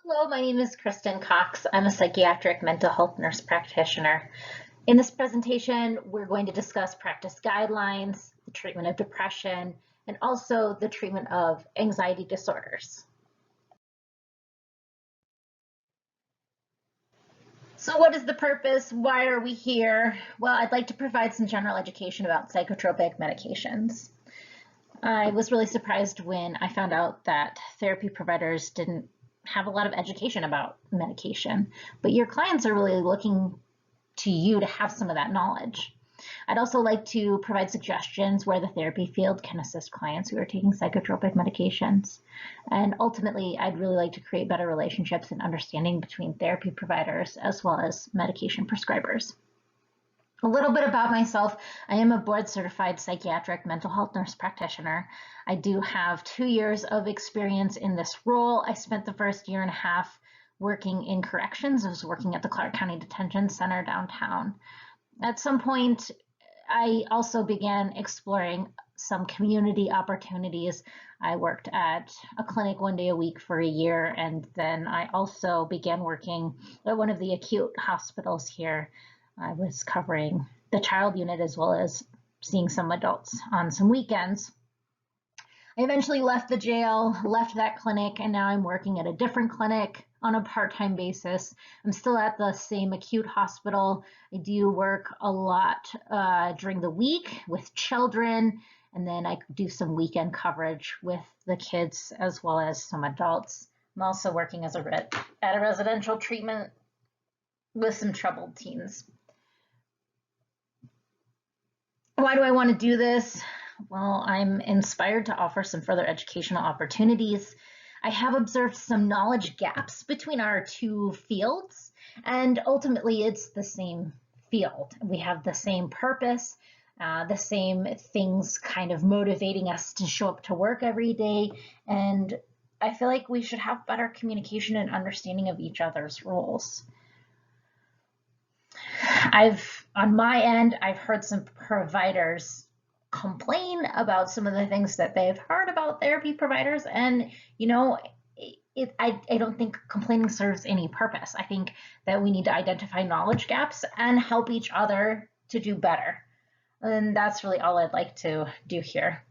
Hello, my name is Kristen Cox. I'm a psychiatric mental health nurse practitioner. In this presentation, we're going to discuss practice guidelines, the treatment of depression, and also the treatment of anxiety disorders. So what is the purpose? Why are we here? Well, I'd like to provide some general education about psychotropic medications. I was really surprised when I found out that therapy providers didn't have a lot of education about medication, but your clients are really looking to you to have some of that knowledge. I'd also like to provide suggestions where the therapy field can assist clients who are taking psychotropic medications. And ultimately, I'd really like to create better relationships and understanding between therapy providers as well as medication prescribers. A little bit about myself. I am a board certified psychiatric mental health nurse practitioner. I do have 2 years of experience in this role. I spent the first year and a half working in corrections. I was working at the Clark County Detention Center downtown. At some point, I also began exploring some community opportunities. I worked at a clinic 1 day a week for a year, and then I also began working at one of the acute hospitals here. I was covering the child unit as well as seeing some adults on some weekends. I eventually left the jail, left that clinic, and now I'm working at a different clinic on a part-time basis. I'm still at the same acute hospital. I do work a lot during the week with children, and then I do some weekend coverage with the kids as well as some adults. I'm also working as at a residential treatment with some troubled teens. Why do I want to do this? Well, I'm inspired to offer some further educational opportunities. I have observed some knowledge gaps between our two fields, and ultimately it's the same field. We have the same purpose, the same things kind of motivating us to show up to work every day, and I feel like we should have better communication and understanding of each other's roles. On my end, I've heard some providers complain about some of the things that they've heard about therapy providers, and I don't think complaining serves any purpose. I think that we need to identify knowledge gaps and help each other to do better. And that's really all I'd like to do here.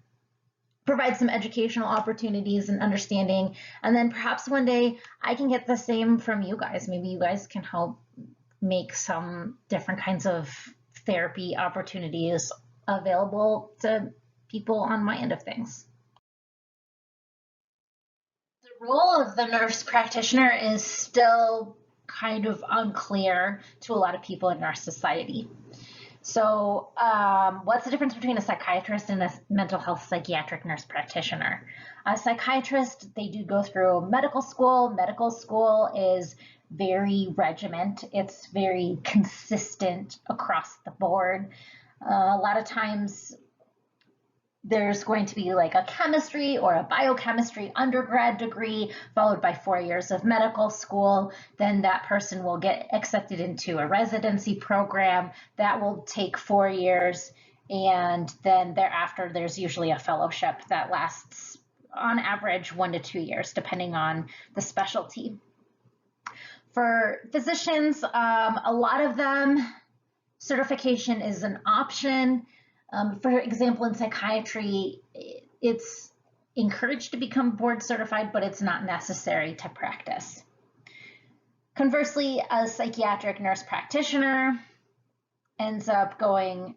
Provide some educational opportunities and understanding, and then perhaps one day I can get the same from you guys. Maybe you guys can help make some different kinds of therapy opportunities available to people on my end of things. The role of the nurse practitioner is still kind of unclear to a lot of people in our society. So what's the difference between a psychiatrist and a mental health psychiatric nurse practitioner? A psychiatrist, they do go through medical school. Medical school is very regiment. It's very consistent across the board. A lot of times there's going to be like a chemistry or a biochemistry undergrad degree followed by 4 years of medical school. Then that person will get accepted into a residency program that will take 4 years. And then thereafter, there's usually a fellowship that lasts on average 1 to 2 years, depending on the specialty. For physicians, a lot of them, certification is an option. For example, in psychiatry, it's encouraged to become board certified, but it's not necessary to practice. Conversely, a psychiatric nurse practitioner ends up going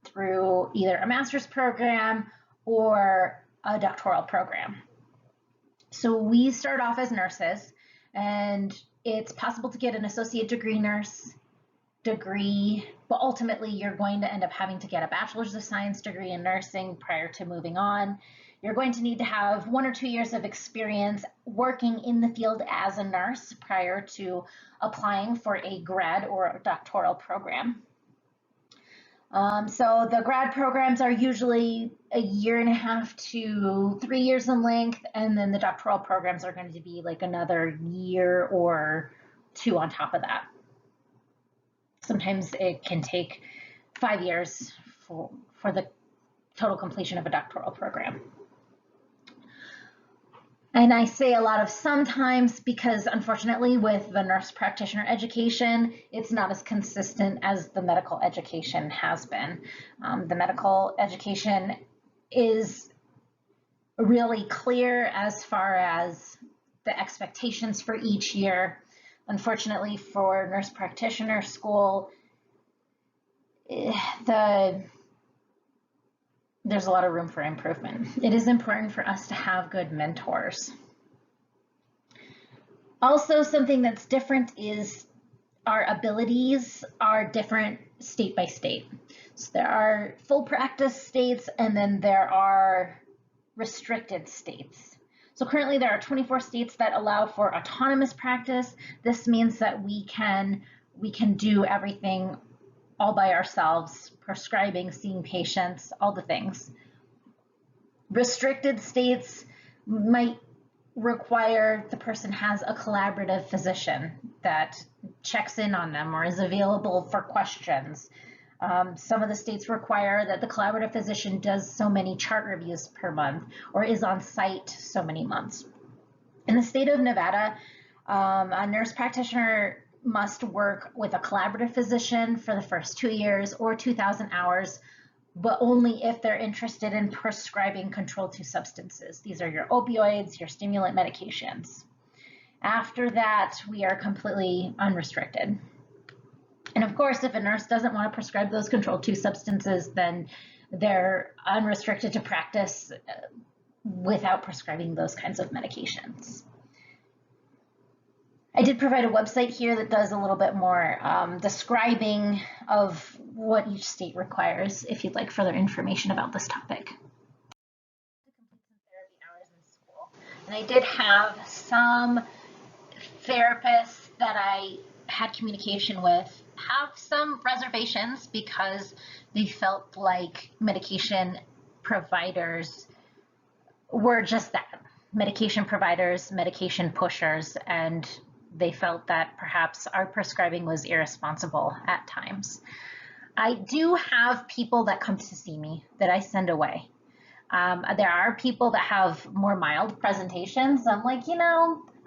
through either a master's program or a doctoral program. So we start off as nurses, and it's possible to get an associate degree nurse degree, but ultimately you're going to end up having to get a bachelor's of science degree in nursing prior to moving on. You're going to need to have 1 or 2 years of experience working in the field as a nurse prior to applying for a grad or a doctoral program. So the grad programs are usually 1.5 to 3 years in length, and then the doctoral programs are going to be like another year or 2 on top of that. Sometimes it can take 5 years for the total completion of a doctoral program. And I say a lot of sometimes because unfortunately with the nurse practitioner education, it's not as consistent as the medical education has been. The medical education is really clear as far as the expectations for each year. Unfortunately for nurse practitioner school, there's a lot of room for improvement. It is important for us to have good mentors. Also, something that's different is our abilities are different state by state. So there are full practice states and then there are restricted states. So currently there are 24 states that allow for autonomous practice. This means that we can do everything all by ourselves, prescribing, seeing patients, all the things. Restricted states might require the person has a collaborative physician that checks in on them or is available for questions. Some of the states require that the collaborative physician does so many chart reviews per month or is on site so many months. In the state of Nevada, a nurse practitioner must work with a collaborative physician for the first 2 years or 2,000 hours, but only if they're interested in prescribing controlled 2 substances. These are your opioids, your stimulant medications. After that, we are completely unrestricted. And of course, if a nurse doesn't want to prescribe those controlled 2 substances, then they're unrestricted to practice without prescribing those kinds of medications. I did provide a website here that does a little bit more describing of what each state requires if you'd like further information about this topic. To complete some therapy hours in school. And I did have some therapists that I had communication with have some reservations because they felt like medication providers were just that, medication providers, medication pushers, and they felt that perhaps our prescribing was irresponsible at times. I do have people that come to see me that I send away. There are people that have more mild presentations. I'm like,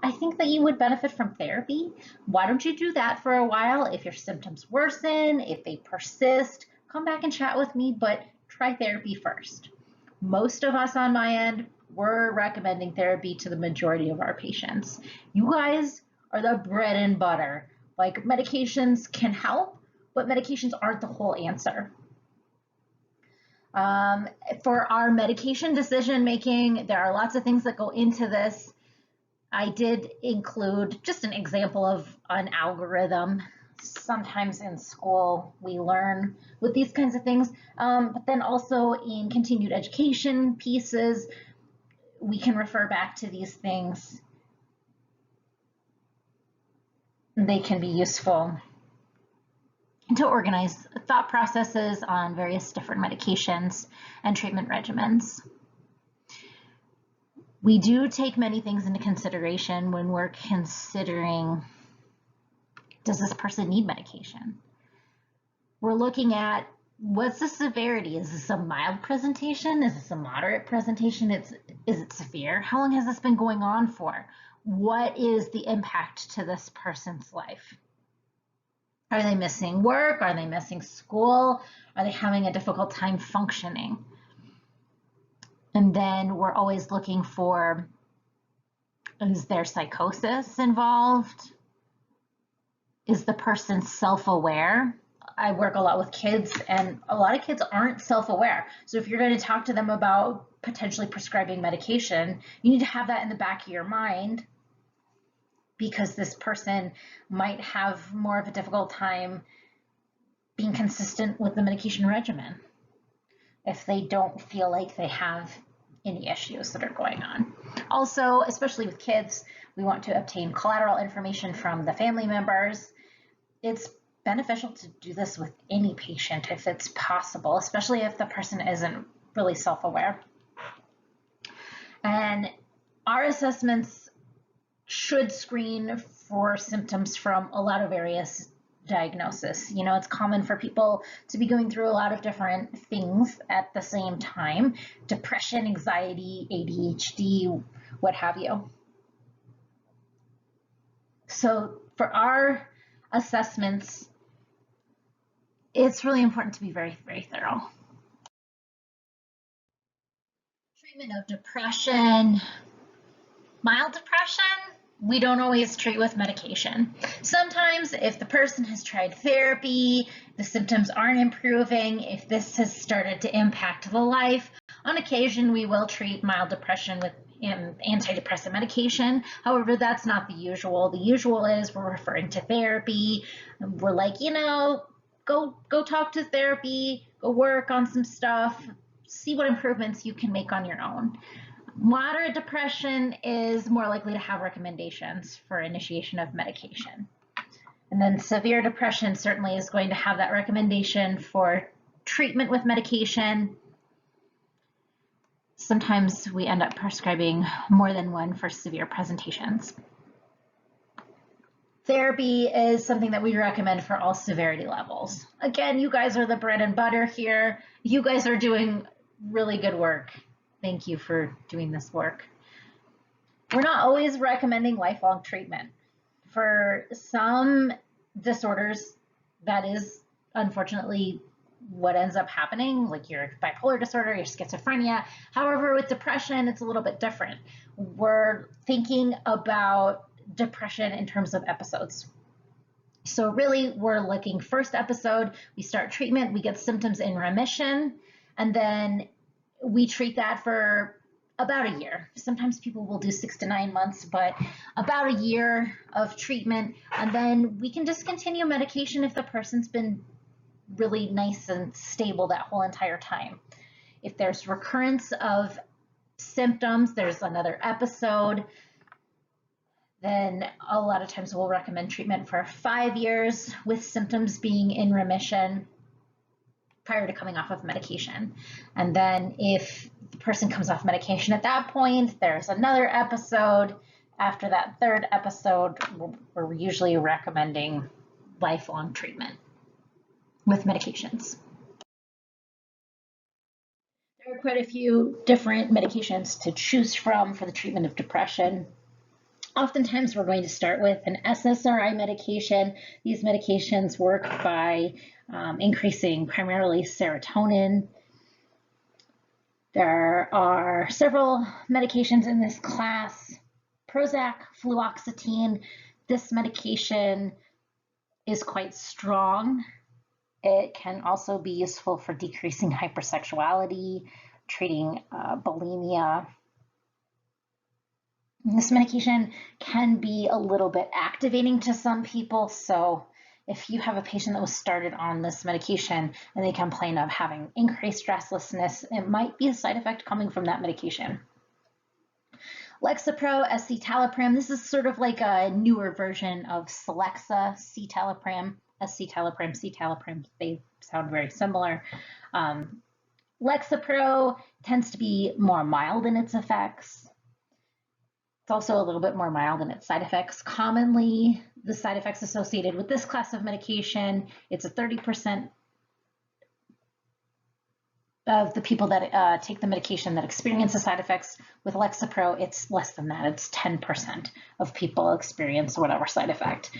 I think that you would benefit from therapy. Why don't you do that for a while? If your symptoms worsen, if they persist, come back and chat with me, but try therapy first. Most of us on my end, we're recommending therapy to the majority of our patients. You guys are the bread and butter. Like, medications can help, but medications aren't the whole answer. For our medication decision making, there are lots of things that go into this. I did include just an example of an algorithm. Sometimes in school we learn with these kinds of things, but then also in continued education pieces, we can refer back to these things. They can be useful to organize thought processes on various different medications and treatment regimens. We do take many things into consideration when we're considering, does this person need medication? We're looking at, what's the severity? Is this a mild presentation? Is this a moderate presentation? Is it severe? How long has this been going on for? What is the impact to this person's life? Are they missing work? Are they missing school? Are they having a difficult time functioning? And then we're always looking for, is there psychosis involved? Is the person self-aware? I work a lot with kids, and a lot of kids aren't self-aware. So if you're going to talk to them about potentially prescribing medication, you need to have that in the back of your mind, because this person might have more of a difficult time being consistent with the medication regimen if they don't feel like they have any issues that are going on. Also, especially with kids, we want to obtain collateral information from the family members. It's beneficial to do this with any patient if it's possible, especially if the person isn't really self-aware. And our assessments should screen for symptoms from a lot of various diagnosis. You know, it's common for people to be going through a lot of different things at the same time: depression, anxiety, ADHD, what have you. So for our assessments, it's really important to be very, very thorough. Treatment of depression, mild depression, we don't always treat with medication. Sometimes if the person has tried therapy, the symptoms aren't improving, if this has started to impact the life, on occasion we will treat mild depression with antidepressant medication. However, that's not the usual. The usual is we're referring to therapy. We're like, you know, go talk to therapy, go work on some stuff, see what improvements you can make on your own. Moderate depression is more likely to have recommendations for initiation of medication. And then severe depression certainly is going to have that recommendation for treatment with medication. Sometimes we end up prescribing more than one for severe presentations. Therapy is something that we recommend for all severity levels. Again, you guys are the bread and butter here. You guys are doing really good work. Thank you for doing this work. We're not always recommending lifelong treatment. For some disorders, that is unfortunately what ends up happening, like your bipolar disorder, your schizophrenia. However, with depression, it's a little bit different. We're thinking about depression in terms of episodes. So really, we're looking first episode, we start treatment, we get symptoms in remission, and then we treat that for about a year. Sometimes people will do 6 to 9 months, but about a year of treatment, and then we can discontinue medication if the person's been really nice and stable that whole entire time. If there's recurrence of symptoms, there's another episode, then a lot of times we'll recommend treatment for 5 years with symptoms being in remission prior to coming off of medication. And then if the person comes off medication at that point, there's another episode. After that third episode, we're usually recommending lifelong treatment with medications. There are quite a few different medications to choose from for the treatment of depression. Oftentimes we're going to start with an SSRI medication. These medications work by increasing primarily serotonin. There are several medications in this class. Prozac, fluoxetine. This medication is quite strong. It can also be useful for decreasing hypersexuality, treating bulimia. This medication can be a little bit activating to some people, so if you have a patient that was started on this medication and they complain of having increased restlessness, it might be a side effect coming from that medication. Lexapro, escitalopram, this is sort of like a newer version of Celexa, citalopram, escitalopram, citalopram, they sound very similar. Lexapro tends to be more mild in its effects. It's also a little bit more mild in its side effects. Commonly, the side effects associated with this class of medication, it's a 30% of the people that take the medication that experience the side effects. With Lexapro, it's less than that. It's 10% of people experience whatever side effect.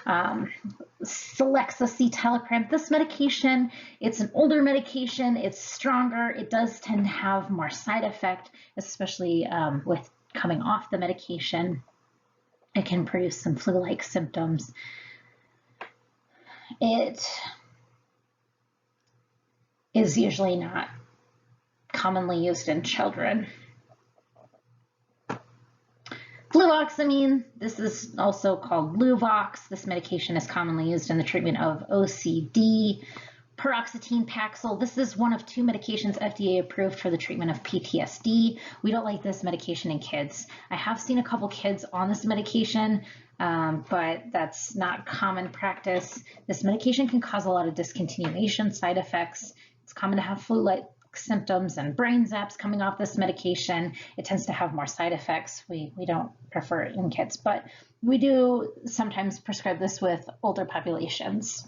Celexa, citalopram, this medication, it's an older medication. It's stronger. It does tend to have more side effect, especially with coming off the medication. It can produce some flu-like symptoms. It is usually not commonly used in children. Fluvoxamine, this is also called Luvox. This medication is commonly used in the treatment of OCD. Paroxetine Paxil, this is one of 2 medications FDA approved for the treatment of PTSD. We don't like this medication in kids. I have seen a couple kids on this medication, but that's not common practice. This medication can cause a lot of discontinuation side effects. It's common to have symptoms and brain zaps coming off this medication. It tends to have more side effects. We don't prefer it in kids, but we do sometimes prescribe this with older populations.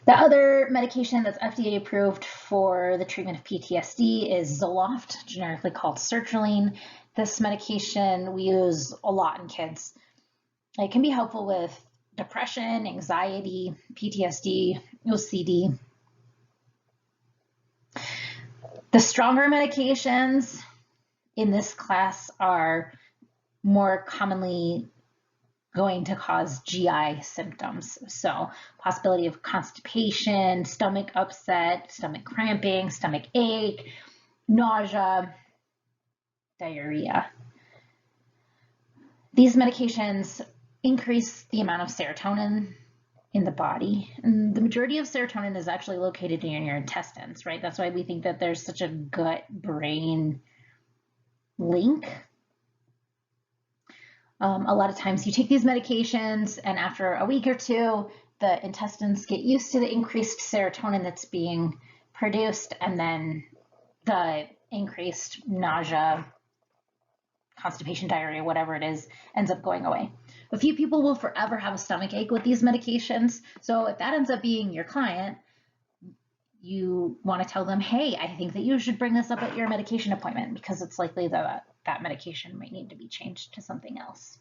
The other medication that's FDA approved for the treatment of PTSD is Zoloft, generically called sertraline. This medication we use a lot in kids. It can be helpful with depression, anxiety, PTSD, OCD. The stronger medications in this class are more commonly going to cause GI symptoms. So possibility of constipation, stomach upset, stomach cramping, stomach ache, nausea, diarrhea. These medications increase the amount of serotonin in the body. And the majority of serotonin is actually located in your intestines, right? That's why we think that there's such a gut-brain link. A lot of times you take these medications and after a week or two, the intestines get used to the increased serotonin that's being produced, and then the increased nausea, constipation, diarrhea, whatever it is, ends up going away. A few people will forever have a stomach ache with these medications. So if that ends up being your client, you want to tell them, hey, I think that you should bring this up at your medication appointment because it's likely that that medication might need to be changed to something else.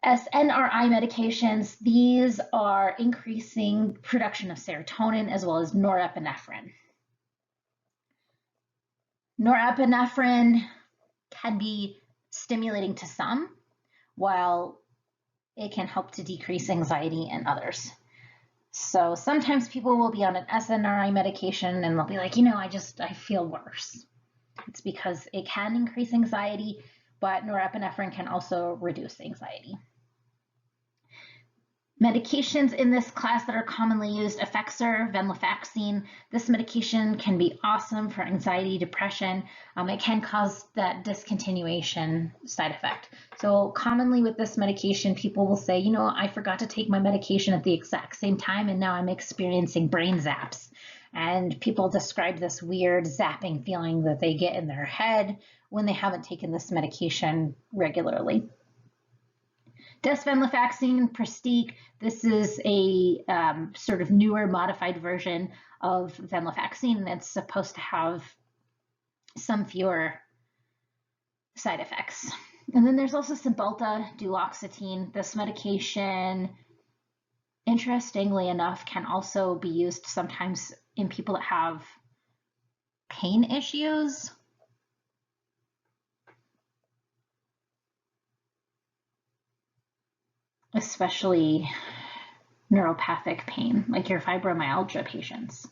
SNRI medications, these are increasing production of serotonin as well as norepinephrine. Norepinephrine can be stimulating to some, while it can help to decrease anxiety in others. So sometimes people will be on an SNRI medication and they'll be like, I feel worse. It's because it can increase anxiety, but norepinephrine can also reduce anxiety. Medications in this class that are commonly used, Effexor, venlafaxine. This medication can be awesome for anxiety, depression. It can cause that discontinuation side effect. So commonly with this medication, people will say, I forgot to take my medication at the exact same time and now I'm experiencing brain zaps. And people describe this weird zapping feeling that they get in their head when they haven't taken this medication regularly. Desvenlafaxine, Pristiq, this is a sort of newer modified version of venlafaxine that's supposed to have some fewer side effects. And then there's also Cymbalta, duloxetine. This medication, interestingly enough, can also be used sometimes in people that have pain issues. Especially neuropathic pain, like your fibromyalgia patients.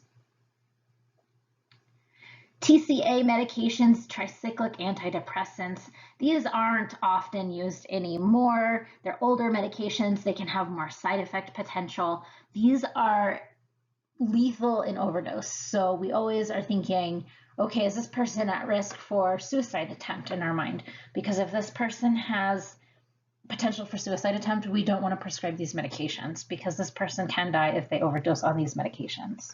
TCA medications, tricyclic antidepressants, these aren't often used anymore. They're older medications. They can have more side effect potential. These are lethal in overdose. So we always are thinking, okay, is this person at risk for suicide attempt in our mind? Because if this person has potential for suicide attempt, we don't want to prescribe these medications because this person can die if they overdose on these medications.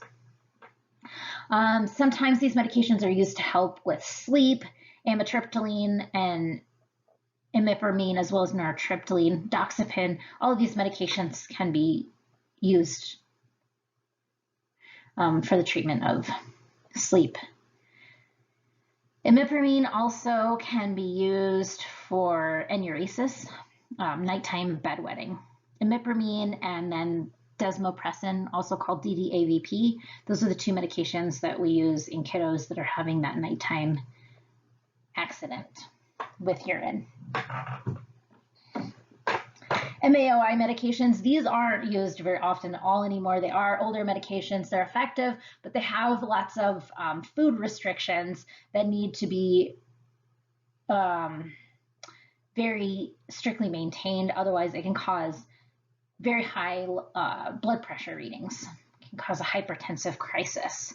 Sometimes these medications are used to help with sleep, amitriptyline and imipramine, as well as nortriptyline, doxepin. All of these medications can be used for the treatment of sleep. Imipramine also can be used for enuresis, nighttime bedwetting. Imipramine and then desmopressin, also called DDAVP, those are the two medications that we use in kiddos that are having that nighttime accident with urine. MAOI medications, these aren't used very often at all anymore. They are older medications. They're effective, but they have lots of food restrictions that need to be very strictly maintained. Otherwise, it can cause very high blood pressure readings. It can cause a hypertensive crisis.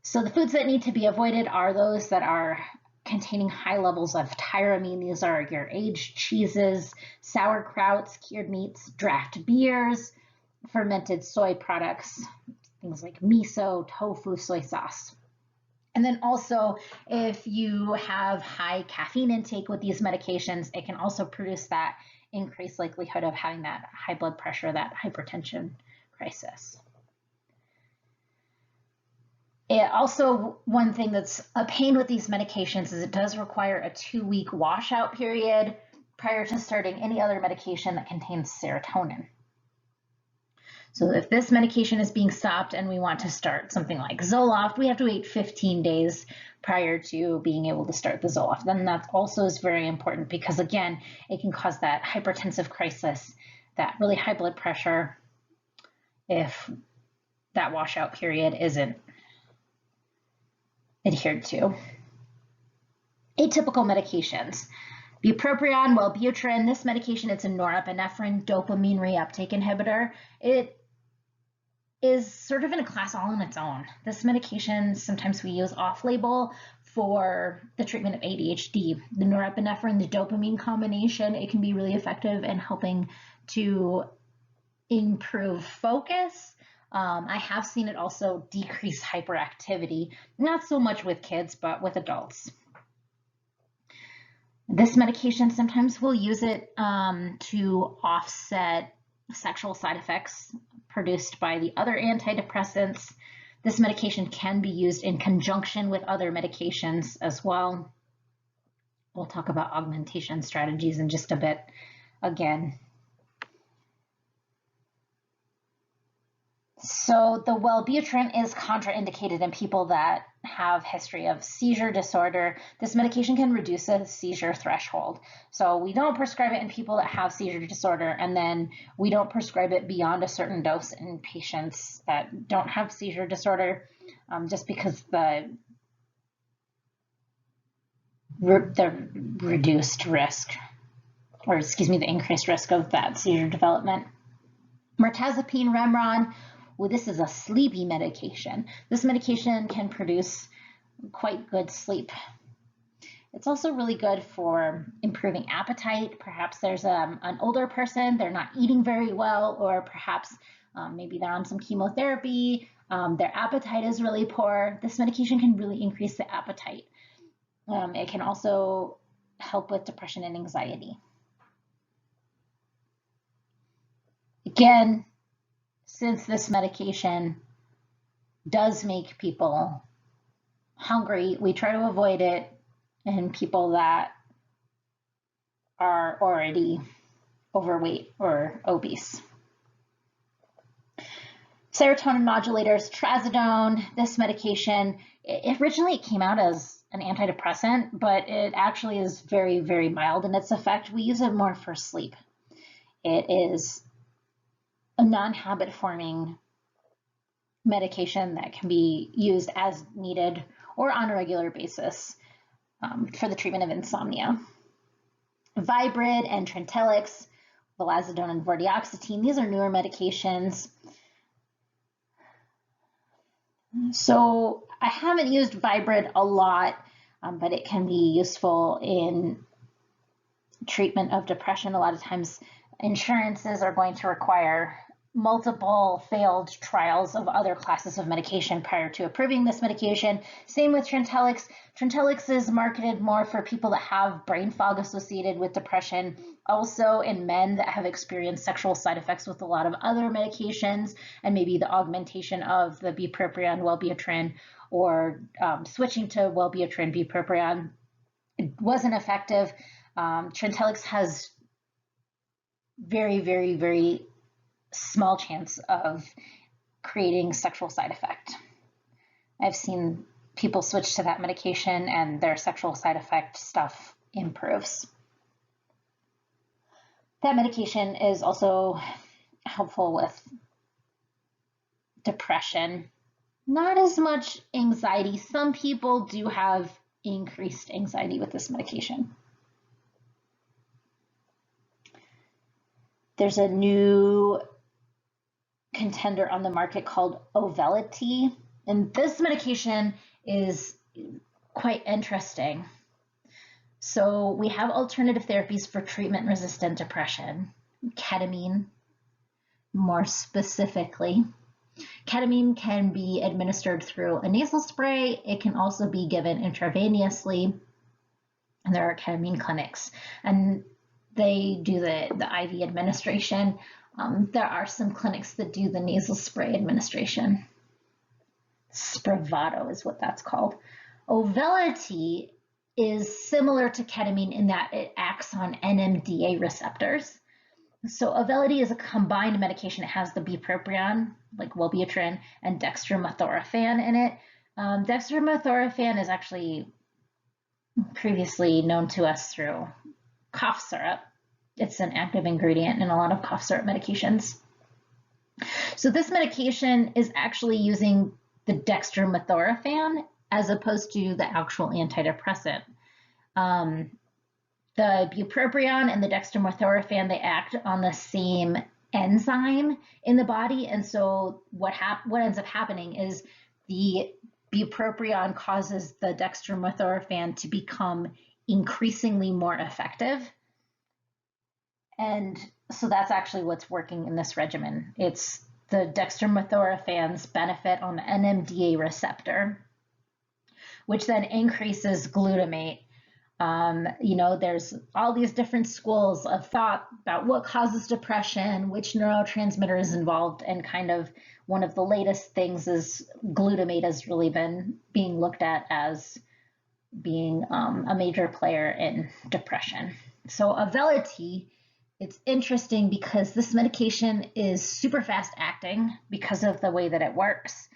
So the foods that need to be avoided are those that are containing high levels of tyramine. These are your aged cheeses, sauerkrauts, cured meats, draft beers, fermented soy products, things like miso, tofu, soy sauce. And then also, if you have high caffeine intake with these medications, it can also produce that increased likelihood of having that high blood pressure, that hypertension crisis. One thing that's a pain with these medications is it does require a 2-week washout period prior to starting any other medication that contains serotonin. So if this medication is being stopped and we want to start something like Zoloft, we have to wait 15 days prior to being able to start the Zoloft. And that also is very important because, again, it can cause that hypertensive crisis, that really high blood pressure, if that washout period isn't adhered to. Atypical medications. Bupropion, Wellbutrin, this medication, it's a norepinephrine dopamine reuptake inhibitor. It is sort of in a class all on its own. This medication sometimes we use off-label for the treatment of ADHD. The norepinephrine, the dopamine combination, it can be really effective in helping to improve focus. I have seen it also decrease hyperactivity, not so much with kids, but with adults. This medication, sometimes we'll use it to offset sexual side effects produced by the other antidepressants. This medication can be used in conjunction with other medications as well. We'll talk about augmentation strategies in just a bit again. So the Wellbutrin is contraindicated in people that have history of seizure disorder. This medication can reduce the seizure threshold. So we don't prescribe it in people that have seizure disorder, and then we don't prescribe it beyond a certain dose in patients that don't have seizure disorder, just because the reduced risk, or excuse me, the increased risk of that seizure development. Mirtazapine, Remeron. Well, this is a sleepy medication. This medication can produce quite good sleep. It's also really good for improving appetite. Perhaps there's an older person, they're not eating very well, or perhaps maybe they're on some chemotherapy, their appetite is really poor. This medication can really increase the appetite. It can also help with depression and anxiety. Again, since this medication does make people hungry, we try to avoid it in people that are already overweight or obese. Serotonin modulators, trazodone, this medication, originally it came out as an antidepressant, but it actually is very, very mild in its effect. We use it more for sleep. It is a non-habit forming medication that can be used as needed or on a regular basis for the treatment of insomnia. Vibrid and Trintellix, vilazodone and vortioxetine, these are newer medications. So I haven't used Vibrid a lot, but it can be useful in treatment of depression. A lot of times insurances are going to require multiple failed trials of other classes of medication prior to approving this medication. Same with Trintellix. Trintellix is marketed more for people that have brain fog associated with depression, also in men that have experienced sexual side effects with a lot of other medications, and maybe the augmentation of the bupropion, Wellbutrin, or switching to Wellbutrin, bupropion. It wasn't effective. Trintellix has very, very, very small chance of creating sexual side effect. I've seen people switch to that medication and their sexual side effect stuff improves. That medication is also helpful with depression, not as much anxiety. Some people do have increased anxiety with this medication. There's a new contender on the market called Auvelity, and this medication is quite interesting. So we have alternative therapies for treatment-resistant depression, ketamine, more specifically. Ketamine can be administered through a nasal spray. It can also be given intravenously. And there are ketamine clinics, and they do the IV administration. There are some clinics that do the nasal spray administration. Spravato is what that's called. Auvelity is similar to ketamine in that it acts on NMDA receptors. So Auvelity is a combined medication. It has the bupropion, like Wellbutrin, and dextromethorphan in it. Dextromethorphan is actually previously known to us through cough syrup. It's an active ingredient in a lot of cough syrup medications. So this medication is actually using the dextromethorphan as opposed to the actual antidepressant. The bupropion and the dextromethorphan, they act on the same enzyme in the body, and so what ends up happening is the bupropion causes the dextromethorphan to become increasingly more effective. And so that's actually what's working in this regimen. It's the dextromethorphan's benefit on the NMDA receptor, which then increases glutamate. There's all these different schools of thought about what causes depression, which neurotransmitter is involved, and kind of one of the latest things is glutamate has really been being looked at as being a major player in depression. So Auvelity, it's interesting because this medication is super fast acting because of the way that it works.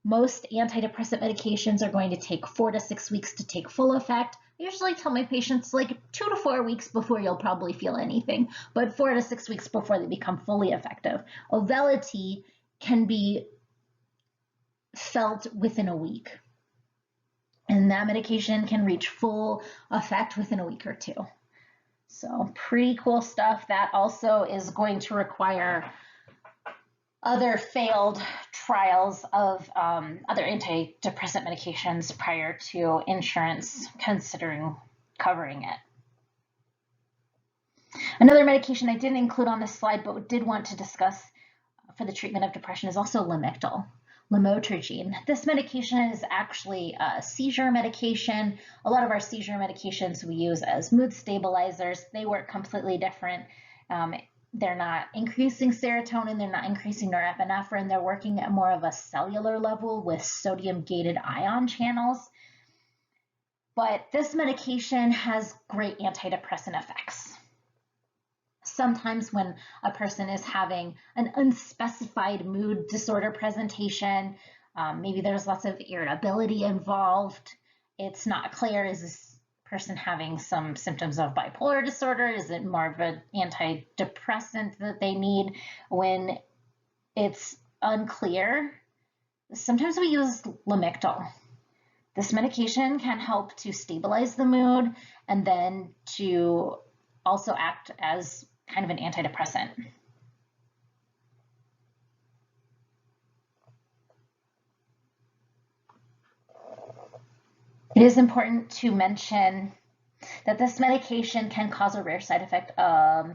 Most antidepressant medications are going to take 4 to 6 weeks to take full effect. I usually tell my patients like 2 to 4 weeks before you'll probably feel anything, but 4 to 6 weeks before they become fully effective. Auvelity can be felt within a week, and that medication can reach full effect within a week or two. So pretty cool stuff. That also is going to require other failed trials of other antidepressant medications prior to insurance considering covering it. Another medication I didn't include on this slide but did want to discuss for the treatment of depression is also Lamictal, lamotrigine. This medication is actually a seizure medication. A lot of our seizure medications we use as mood stabilizers. They work completely different. They're not increasing serotonin, they're not increasing norepinephrine, they're working at more of a cellular level with sodium-gated ion channels. But this medication has great antidepressant effects. Sometimes when a person is having an unspecified mood disorder presentation, maybe there's lots of irritability involved, it's not clear, is this person having some symptoms of bipolar disorder? Is it more of an antidepressant that they need? When it's unclear, sometimes we use Lamictal. This medication can help to stabilize the mood and then to also act as kind of an antidepressant. It is important to mention that this medication can cause a rare side effect,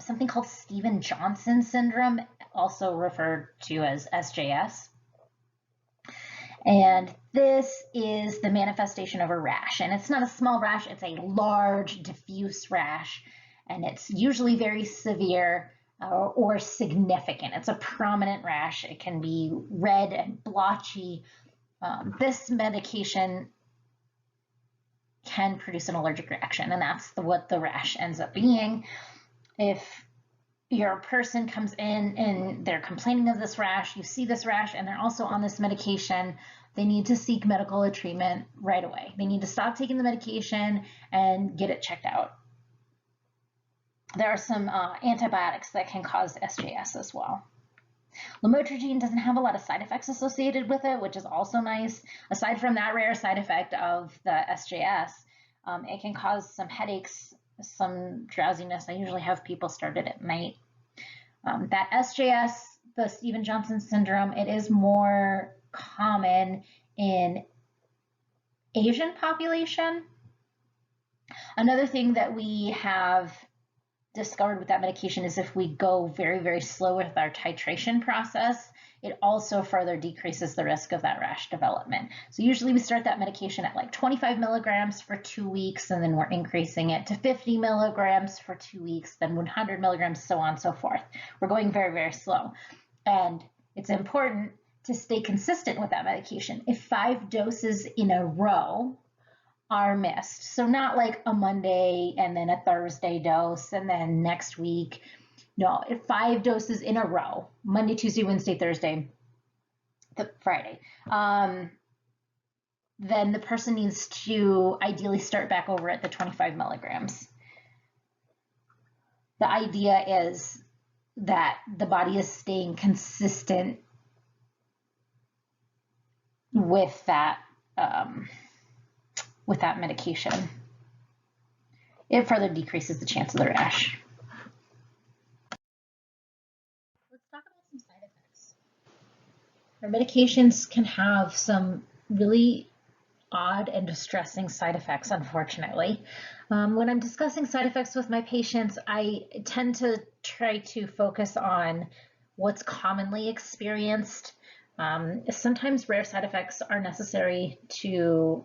something called Stevens-Johnson syndrome, also referred to as SJS. And this is the manifestation of a rash. And it's not a small rash, it's a large, diffuse rash. And it's usually very severe or significant. It's a prominent rash. It can be red and blotchy. This medication can produce an allergic reaction, and that's what the rash ends up being. If your person comes in and they're complaining of this rash, you see this rash, and they're also on this medication, they need to seek medical treatment right away. They need to stop taking the medication and get it checked out. There are some antibiotics that can cause SJS as well. Lamotrigine doesn't have a lot of side effects associated with it, which is also nice. Aside from that rare side effect of the SJS, it can cause some headaches, some drowsiness. I usually have people start it at night. That SJS, the Stevens-Johnson syndrome, it is more common in Asian population. Another thing that we have discovered with that medication is if we go very, very slow with our titration process, it also further decreases the risk of that rash development. So usually we start that medication at like 25 milligrams for 2 weeks, and then we're increasing it to 50 milligrams for 2 weeks, then 100 milligrams, so on and so forth. We're going very, very slow. And it's important to stay consistent with that medication. If 5 doses in a row are missed, so not like a Monday and then a Thursday dose and then next week, no, if 5 doses in a row, Monday, Tuesday, Wednesday, Thursday, Friday, then the person needs to ideally start back over at the 25 milligrams. The idea is that the body is staying consistent with that medication. It further decreases the chance of the rash. Let's talk about some side effects. Our medications can have some really odd and distressing side effects, unfortunately. When I'm discussing side effects with my patients, I tend to try to focus on what's commonly experienced. Sometimes rare side effects are necessary to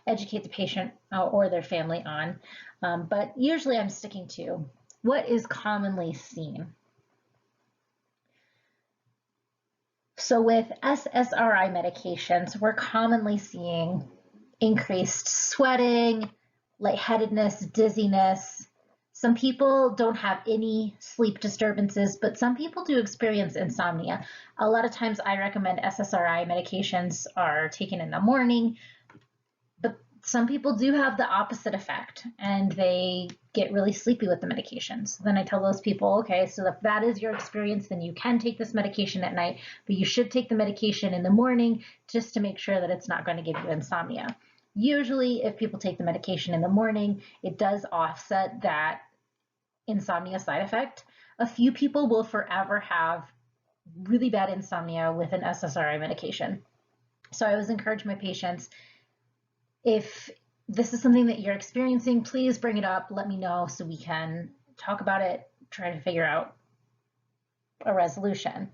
educate the patient or their family on, but usually I'm sticking to what is commonly seen. So with SSRI medications, we're commonly seeing increased sweating, lightheadedness, dizziness. Some people don't have any sleep disturbances, but some people do experience insomnia. A lot of times I recommend SSRI medications are taken in the morning, but some people do have the opposite effect and they get really sleepy with the medications. Then I tell those people, okay, so if that is your experience, then you can take this medication at night, but you should take the medication in the morning just to make sure that it's not going to give you insomnia. Usually if people take the medication in the morning, it does offset that insomnia side effect. A few people will forever have really bad insomnia with an SSRI medication. So I always encourage my patients, if this is something that you're experiencing, please bring it up, let me know so we can talk about it, try to figure out a resolution.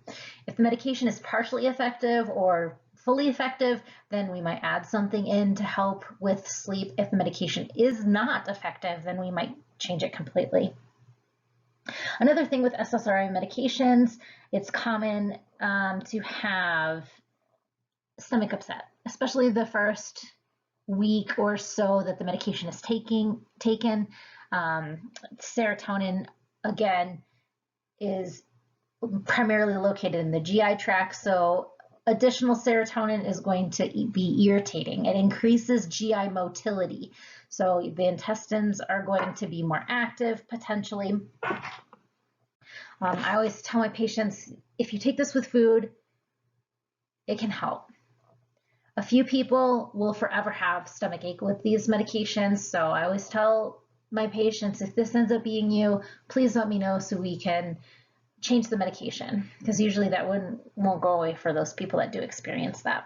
If the medication is partially effective or fully effective, then we might add something in to help with sleep. If the medication is not effective, then we might change it completely. Another thing with SSRI medications, it's common to have stomach upset, especially the first week or so that the medication is taken. Serotonin, again, is primarily located in the GI tract, so additional serotonin is going to be irritating. It increases GI motility, so the intestines are going to be more active potentially. I always tell my patients, if you take this with food, it can help. A few people will forever have stomach ache with these medications, so I always tell my patients, if this ends up being you, please let me know so we can change the medication, because usually that won't go away for those people that do experience that.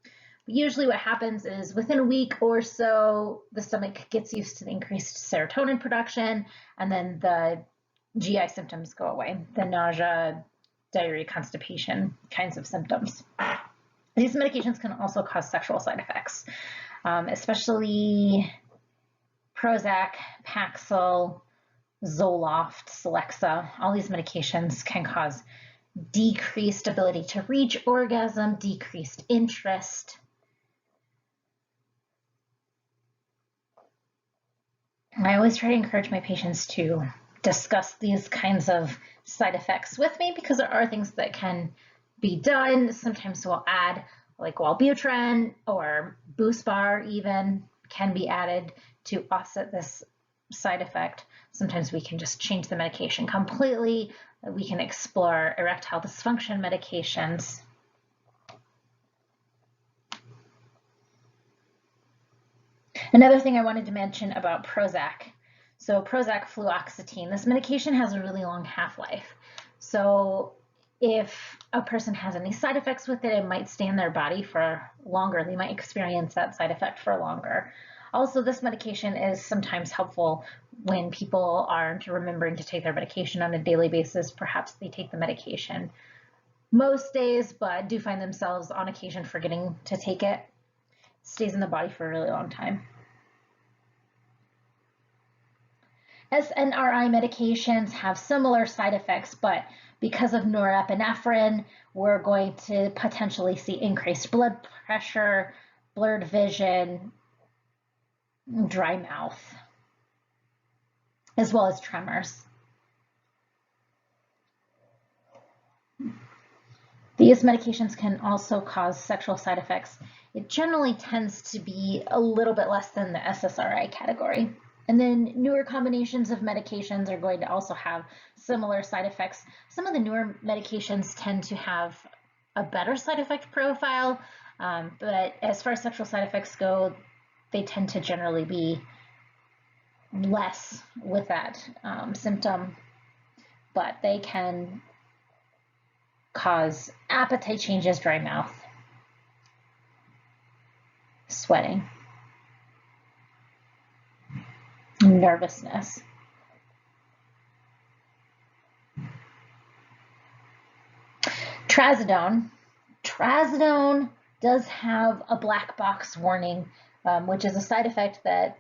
But usually what happens is within a week or so, the stomach gets used to the increased serotonin production, and then the GI symptoms go away, the nausea, diarrhea, constipation kinds of symptoms. These medications can also cause sexual side effects, especially Prozac, Paxil, Zoloft, Celexa. All these medications can cause decreased ability to reach orgasm, decreased interest. I always try to encourage my patients to discuss these kinds of side effects with me, because there are things that can be done. Sometimes we'll add like Wellbutrin or Buspar even can be added to offset this side effect. Sometimes we can just change the medication completely. We can explore erectile dysfunction medications. Another thing I wanted to mention about Prozac. So Prozac fluoxetine, this medication has a really long half-life. So if a person has any side effects with it, it might stay in their body for longer. They might experience that side effect for longer. Also, this medication is sometimes helpful when people aren't remembering to take their medication on a daily basis. Perhaps they take the medication most days, but do find themselves on occasion forgetting to take it. It stays in the body for a really long time. SNRI medications have similar side effects, but because of norepinephrine, we're going to potentially see increased blood pressure, blurred vision, dry mouth, as well as tremors. These medications can also cause sexual side effects. It generally tends to be a little bit less than the SSRI category. And then newer combinations of medications are going to also have similar side effects. Some of the newer medications tend to have a better side effect profile, but as far as sexual side effects go, they tend to generally be less with that symptom, but they can cause appetite changes, dry mouth, sweating, nervousness. Trazodone. Trazodone does have a black box warning, which is a side effect that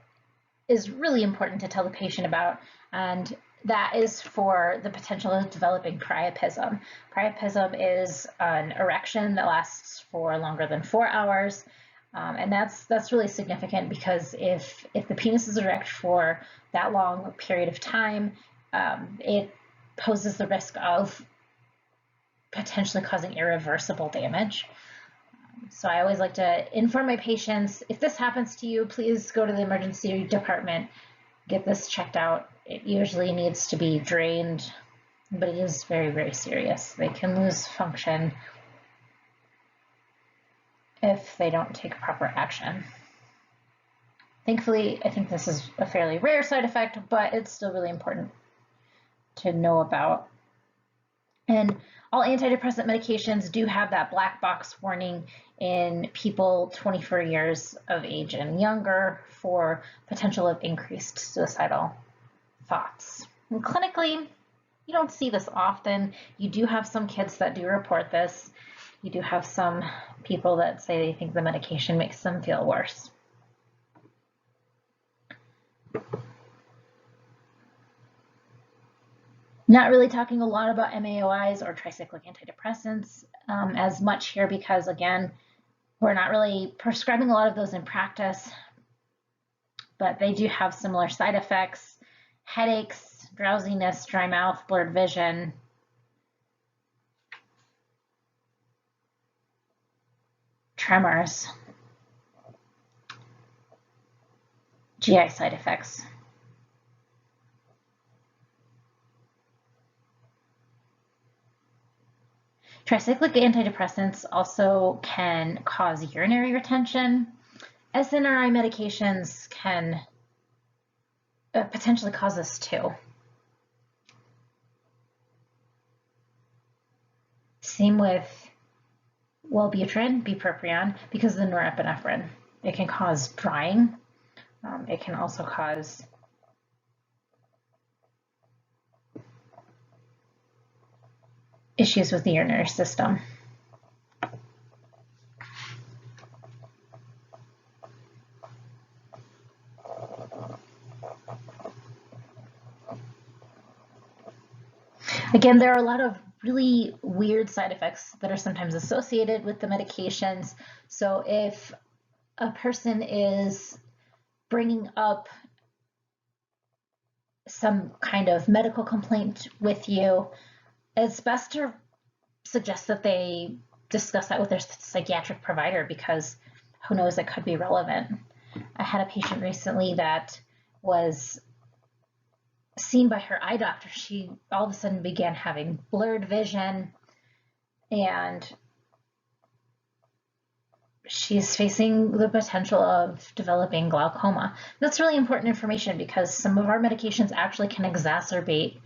is really important to tell the patient about, and that is for the potential of developing priapism. Priapism is an erection that lasts for longer than 4 hours, and that's really significant because if the penis is erect for that long period of time, it poses the risk of potentially causing irreversible damage. So I always like to inform my patients, if this happens to you, please go to the emergency department, get this checked out. It usually needs to be drained, but it is very, very serious. They can lose function if they don't take proper action. Thankfully, I think this is a fairly rare side effect, but it's still really important to know about. And all antidepressant medications do have that black box warning in people 24 years of age and younger for potential of increased suicidal thoughts. And clinically, you don't see this often. You do have some kids that do report this. You do have some people that say they think the medication makes them feel worse. Not really talking a lot about MAOIs or tricyclic antidepressants as much here because, again, we're not really prescribing a lot of those in practice, but they do have similar side effects: headaches, drowsiness, dry mouth, blurred vision, tremors, GI side effects. Tricyclic antidepressants also can cause urinary retention. SNRI medications can potentially cause this too. Same with Wellbutrin, bupropion, because of the norepinephrine. It can cause drying. It can also cause issues with the urinary system. Again, there are a lot of really weird side effects that are sometimes associated with the medications. So if a person is bringing up some kind of medical complaint with you, it's best to suggest that they discuss that with their psychiatric provider because who knows, it could be relevant. I had a patient recently that was seen by her eye doctor. She all of a sudden began having blurred vision and she's facing the potential of developing glaucoma. That's really important information because some of our medications actually can exacerbate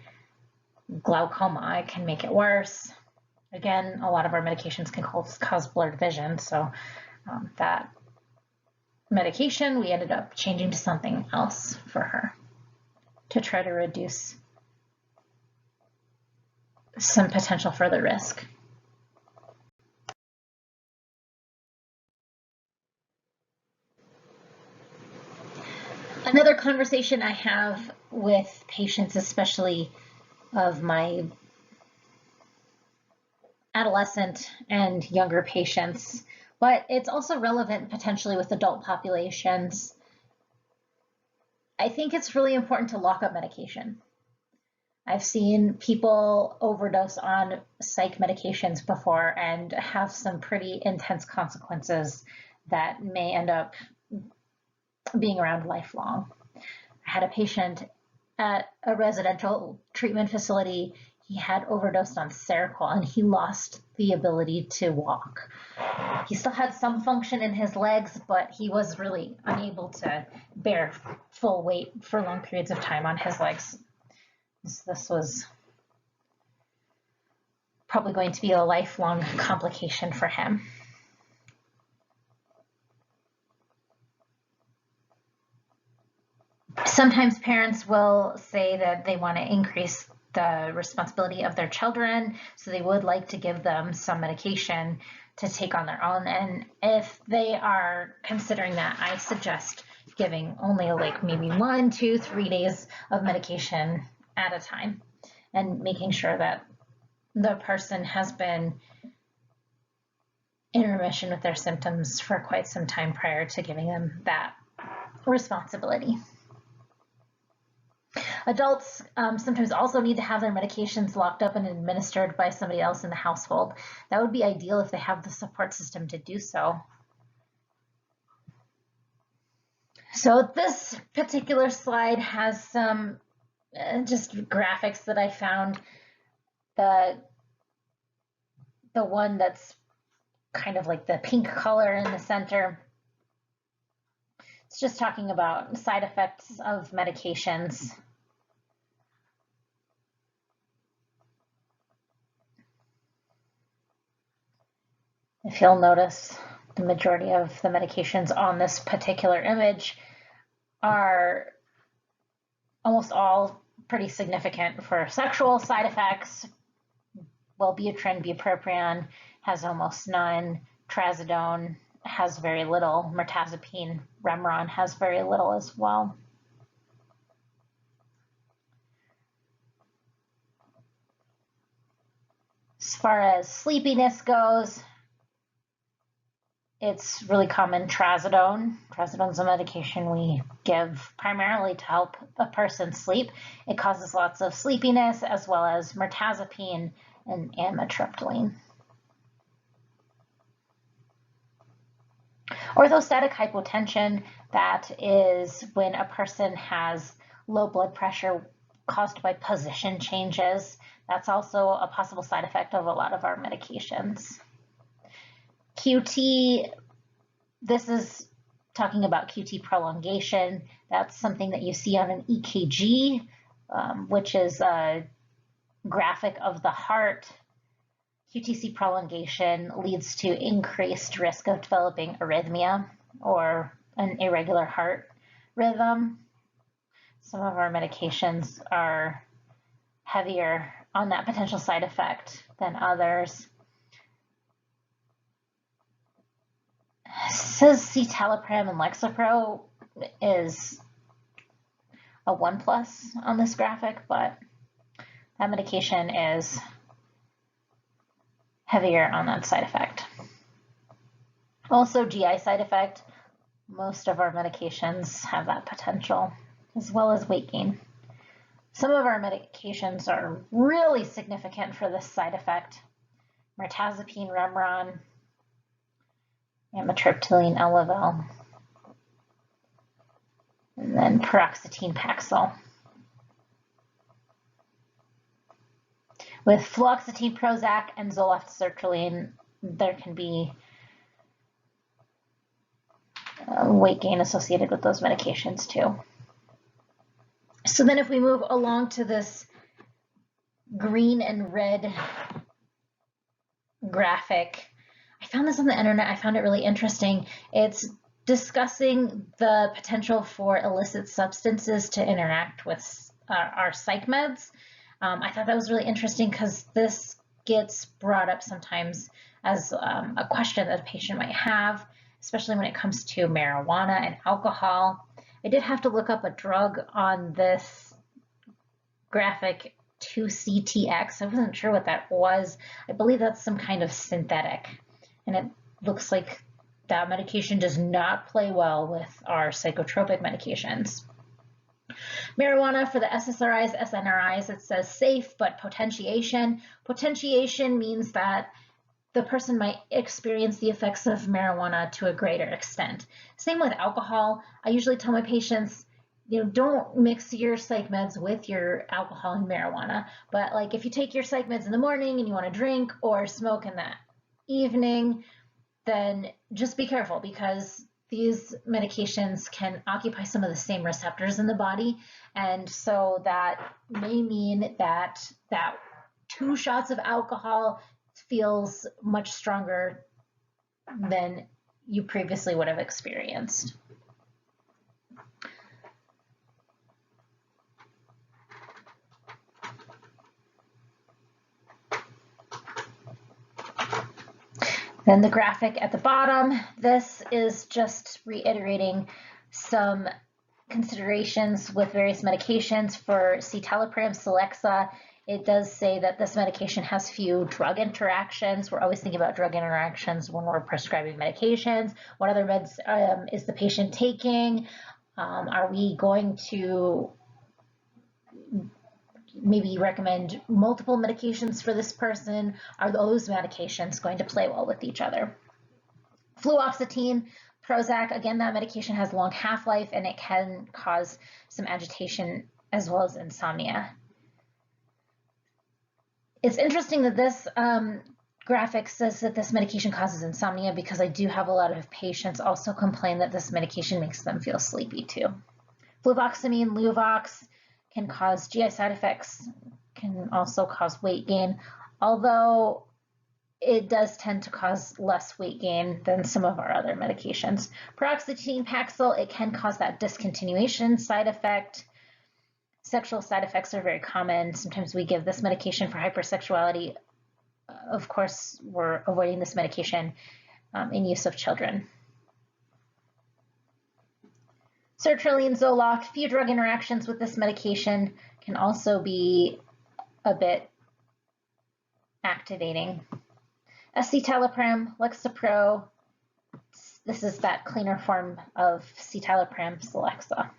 glaucoma. It can make it worse. Again, a lot of our medications can cause blurred vision, so that medication, we ended up changing to something else for her to try to reduce some potential further risk. Another conversation I have with patients, especially of my adolescent and younger patients, but it's also relevant potentially with adult populations. I think it's really important to lock up medication. I've seen people overdose on psych medications before and have some pretty intense consequences that may end up being around lifelong. I had a patient at a residential treatment facility. He had overdosed on Seroquel and he lost the ability to walk. He still had some function in his legs, but he was really unable to bear full weight for long periods of time on his legs. This was probably going to be a lifelong complication for him. Sometimes parents will say that they want to increase the responsibility of their children, so they would like to give them some medication to take on their own. And if they are considering that, I suggest giving only like maybe 1, 2, 3 days of medication at a time and making sure that the person has been in remission with their symptoms for quite some time prior to giving them that responsibility. Adults sometimes also need to have their medications locked up and administered by somebody else in the household. That would be ideal if they have the support system to do so. So this particular slide has some just graphics that I found. The one that's kind of like the pink color in the center, it's just talking about side effects of medications. If you'll notice, the majority of the medications on this particular image are almost all pretty significant for sexual side effects. Wellbutrin, bupropion has almost none. Trazodone has very little. Mirtazapine, Remeron has very little as well. As far as sleepiness goes, it's really common trazodone. Trazodone is a medication we give primarily to help a person sleep. It causes lots of sleepiness, as well as mirtazapine and amitriptyline. Orthostatic hypotension, that is when a person has low blood pressure caused by position changes. That's also a possible side effect of a lot of our medications. QT, this is talking about QT prolongation. That's something that you see on an EKG, which is a graphic of the heart. QTc prolongation leads to increased risk of developing arrhythmia or an irregular heart rhythm. Some of our medications are heavier on that potential side effect than others. It says citalopram and Lexapro is a 1+ on this graphic, but that medication is heavier on that side effect. Also, GI side effect. Most of our medications have that potential, as well as weight gain. Some of our medications are really significant for this side effect. Mirtazapine, Remeron, amitriptyline, Elavil, and then paroxetine, Paxil. With fluoxetine, Prozac, and Zoloft sertraline, there can be weight gain associated with those medications too. So then if we move along to this green and red graphic, I found this on the internet. I found it really interesting. It's discussing the potential for illicit substances to interact with our psych meds. I thought that was really interesting because this gets brought up sometimes as a question that a patient might have, especially when it comes to marijuana and alcohol. I did have to look up a drug on this graphic, 2-CTX. I wasn't sure what that was. I believe that's some kind of synthetic, and it looks like that medication does not play well with our psychotropic medications. Marijuana for the SSRIs, SNRIs, it says safe, but potentiation. Potentiation means that the person might experience the effects of marijuana to a greater extent. Same with alcohol. I usually tell my patients, don't mix your psych meds with your alcohol and marijuana. But like if you take your psych meds in the morning and you want to drink or smoke in the evening, then just be careful because these medications can occupy some of the same receptors in the body. And so that may mean that 2 shots of alcohol feels much stronger than you previously would have experienced. Then the graphic at the bottom, this is just reiterating some considerations with various medications. For citalopram, Celexa, it does say that this medication has few drug interactions. We're always thinking about drug interactions when we're prescribing medications. What other meds is the patient taking? Are we going to maybe recommend multiple medications for this person? Are those medications going to play well with each other? Fluoxetine, Prozac, again, that medication has long half-life and it can cause some agitation as well as insomnia. It's interesting that this graphic says that this medication causes insomnia because I do have a lot of patients also complain that this medication makes them feel sleepy too. Fluvoxamine, Luvox, can cause GI side effects, can also cause weight gain, although it does tend to cause less weight gain than some of our other medications. Paroxetine, Paxil, it can cause that discontinuation side effect. Sexual side effects are very common. Sometimes we give this medication for hypersexuality. Of course, we're avoiding this medication in use of children. Sertraline, Zoloft, few drug interactions with this medication can also be a bit activating. Escitalopram, Lexapro, this is that cleaner form of citalopram, Celexa.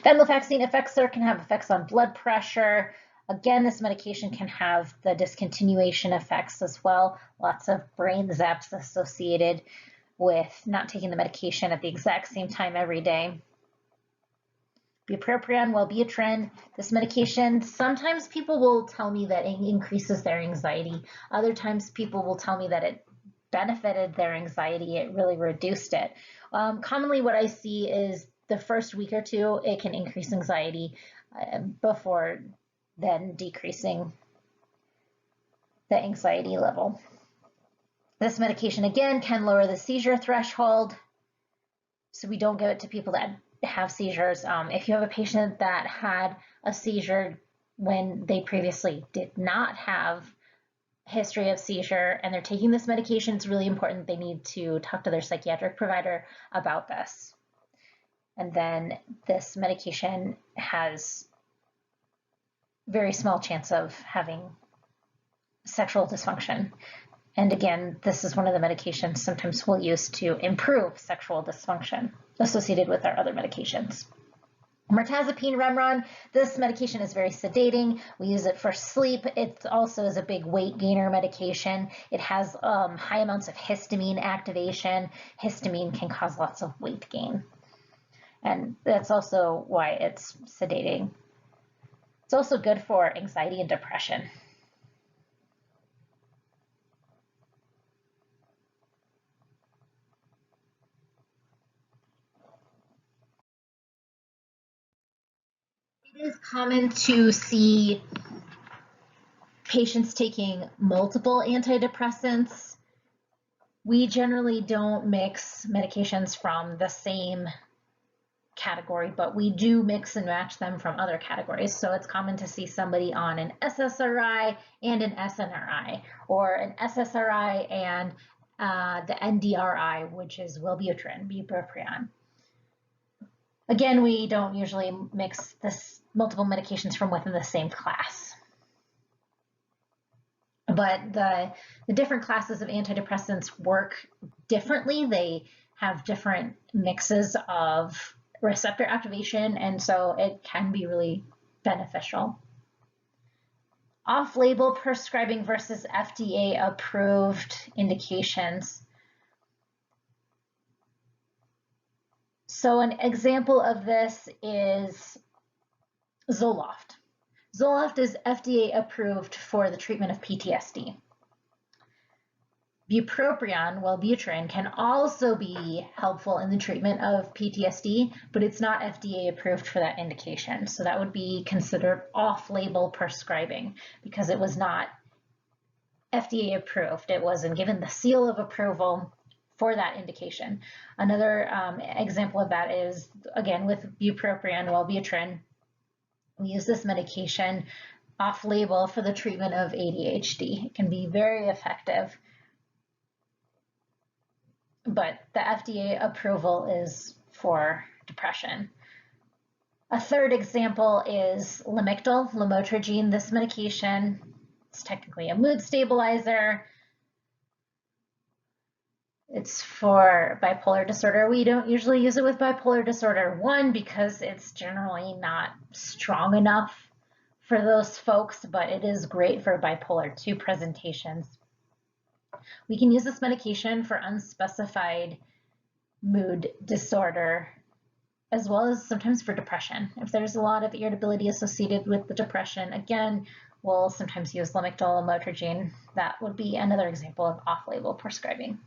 Venlafaxine, Effexor can have effects on blood pressure. Again, this medication can have the discontinuation effects as well. Lots of brain zaps associated with not taking the medication at the exact same time every day. Bupropion, Wellbutrin, this medication, sometimes people will tell me that it increases their anxiety. Other times people will tell me that it benefited their anxiety, it really reduced it. Commonly what I see is the first week or two, it can increase anxiety before then decreasing the anxiety level. This medication, again, can lower the seizure threshold, so we don't give it to people that have seizures. If you have a patient that had a seizure when they previously did not have a history of seizure and they're taking this medication, it's really important they need to talk to their psychiatric provider about this. And then this medication has very small chance of having sexual dysfunction. And again, this is one of the medications sometimes we'll use to improve sexual dysfunction associated with our other medications. Mirtazapine, Remeron, this medication is very sedating. We use it for sleep. It also is a big weight gainer medication. It has high amounts of histamine activation. Histamine can cause lots of weight gain. And that's also why it's sedating. It's also good for anxiety and depression. It is common to see patients taking multiple antidepressants We generally don't mix medications from the same category, but we do mix and match them from other categories. So it's common to see somebody on an SSRI and an SNRI, or an SSRI and the NDRI, which is Wellbutrin, bupropion. Again, we don't usually mix this multiple medications from within the same class. But the different classes of antidepressants work differently. They have different mixes of receptor activation, and so it can be really beneficial. Off-label prescribing versus FDA-approved indications. So an example of this is Zoloft. Zoloft is FDA approved for the treatment of PTSD. Bupropion, Wellbutrin, can also be helpful in the treatment of PTSD, but it's not FDA approved for that indication. So that would be considered off-label prescribing because it was not FDA approved. It wasn't given the seal of approval for that indication. Another example of that is, again, with bupropion, Wellbutrin. We use this medication off-label for the treatment of ADHD. It can be very effective, but the FDA approval is for depression. A third example is Lamictal, lamotrigine. This medication is technically a mood stabilizer. It's for bipolar disorder. We don't usually use it with bipolar disorder 1 because it's generally not strong enough for those folks, but it is great for bipolar 2 presentations. We can use this medication for unspecified mood disorder, as well as sometimes for depression. If there's a lot of irritability associated with the depression, again, we'll sometimes use Lamictal, lamotrigine. That would be another example of off-label prescribing.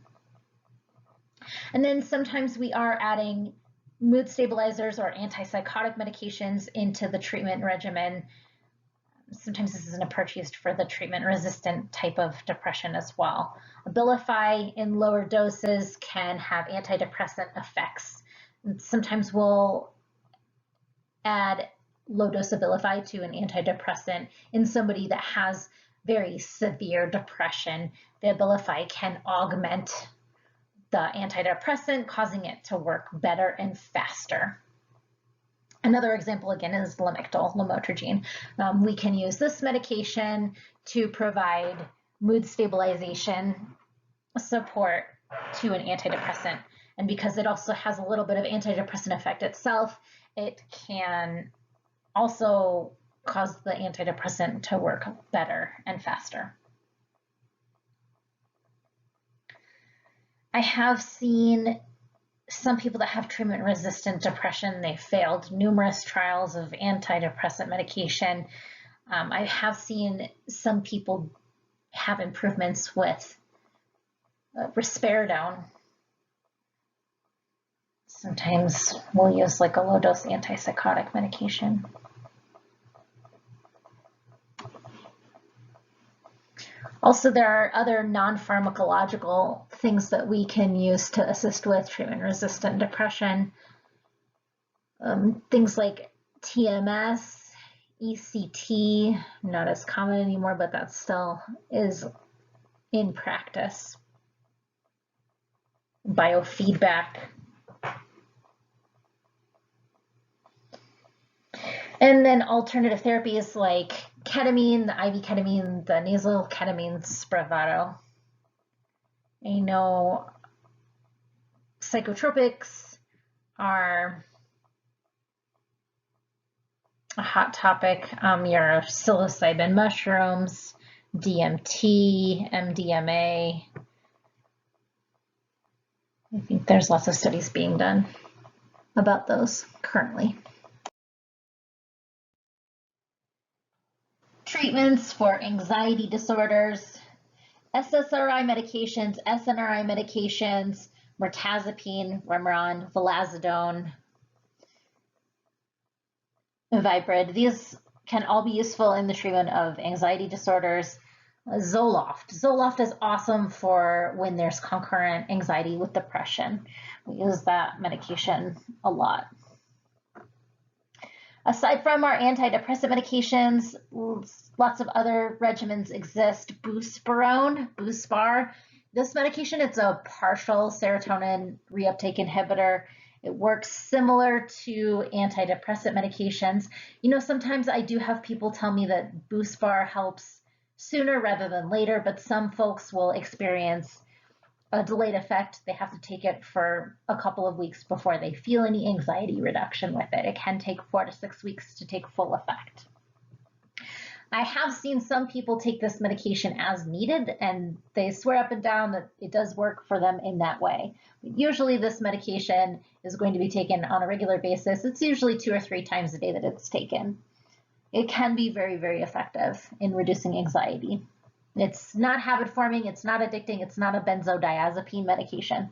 And then sometimes we are adding mood stabilizers or antipsychotic medications into the treatment regimen. Sometimes this is an approach used for the treatment-resistant type of depression as well. Abilify in lower doses can have antidepressant effects. And sometimes we'll add low-dose Abilify to an antidepressant in somebody that has very severe depression. The Abilify can augment the antidepressant, causing it to work better and faster. Another example, again, is Lamictal, lamotrigine. We can use this medication to provide mood stabilization support to an antidepressant. And because it also has a little bit of antidepressant effect itself, it can also cause the antidepressant to work better and faster. I have seen some people that have treatment-resistant depression. They failed numerous trials of antidepressant medication. I have seen some people have improvements with risperidone. Sometimes we'll use like a low-dose antipsychotic medication. Also, there are other non-pharmacological things that we can use to assist with treatment-resistant depression. Things like TMS, ECT, not as common anymore, but that still is in practice. Biofeedback. And then alternative therapies like ketamine, the IV ketamine, the nasal ketamine, Spravato. I know psychotropics are a hot topic. Your psilocybin mushrooms, DMT, MDMA. I think there's lots of studies being done about those currently. Treatments for anxiety disorders, SSRI medications, SNRI medications, mirtazapine, Remeron, vilazodone, Vibrid. These can all be useful in the treatment of anxiety disorders. Zoloft. Zoloft is awesome for when there's concurrent anxiety with depression. We use that medication a lot. Aside from our antidepressant medications, lots of other regimens exist. Buspar. This medication, it's a partial serotonin reuptake inhibitor. It works similar to antidepressant medications. You know, sometimes I do have people tell me that Buspar helps sooner rather than later, but some folks will experience a delayed effect. They have to take it for a couple of weeks before they feel any anxiety reduction with it. It can take 4 to 6 weeks to take full effect. I have seen some people take this medication as needed, and they swear up and down that it does work for them in that way. But usually this medication is going to be taken on a regular basis. It's usually 2 or 3 times a day that it's taken. It can be very, very effective in reducing anxiety. It's not habit forming, it's not addicting, it's not a benzodiazepine medication.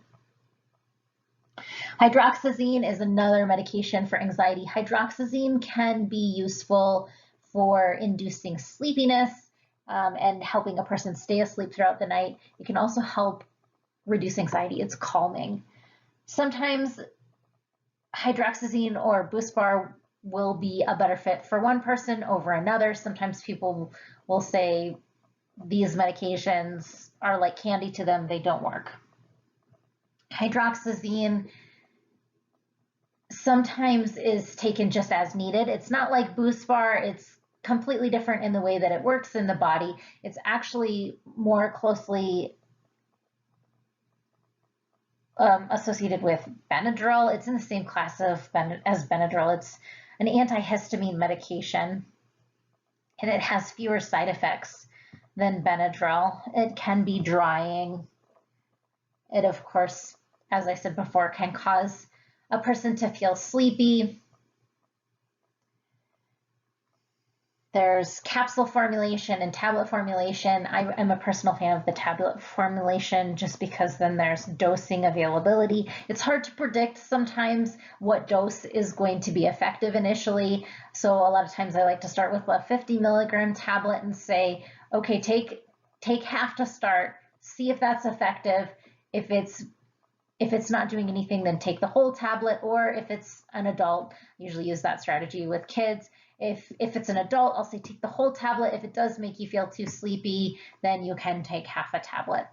Hydroxyzine is another medication for anxiety. Hydroxyzine can be useful for inducing sleepiness and helping a person stay asleep throughout the night. It can also help reduce anxiety. It's calming. Sometimes hydroxyzine or Buspar will be a better fit for one person over another. Sometimes people will say these medications are like candy to them, they don't work. Hydroxyzine sometimes is taken just as needed. It's not like Buspar, it's completely different in the way that it works in the body. It's actually more closely associated with Benadryl. It's in the same class as Benadryl. It's an antihistamine medication, and it has fewer side effects than Benadryl. It can be drying. It, of course, as I said before, can cause a person to feel sleepy. There's capsule formulation and tablet formulation. I'm a personal fan of the tablet formulation just because then there's dosing availability. It's hard to predict sometimes what dose is going to be effective initially. So a lot of times I like to start with a 50 milligram tablet and say, okay, take half to start, see if that's effective. If it's not doing anything, then take the whole tablet, or if it's an adult, I usually use that strategy with kids. If it's an adult, I'll say take the whole tablet. If it does make you feel too sleepy, then you can take half a tablet.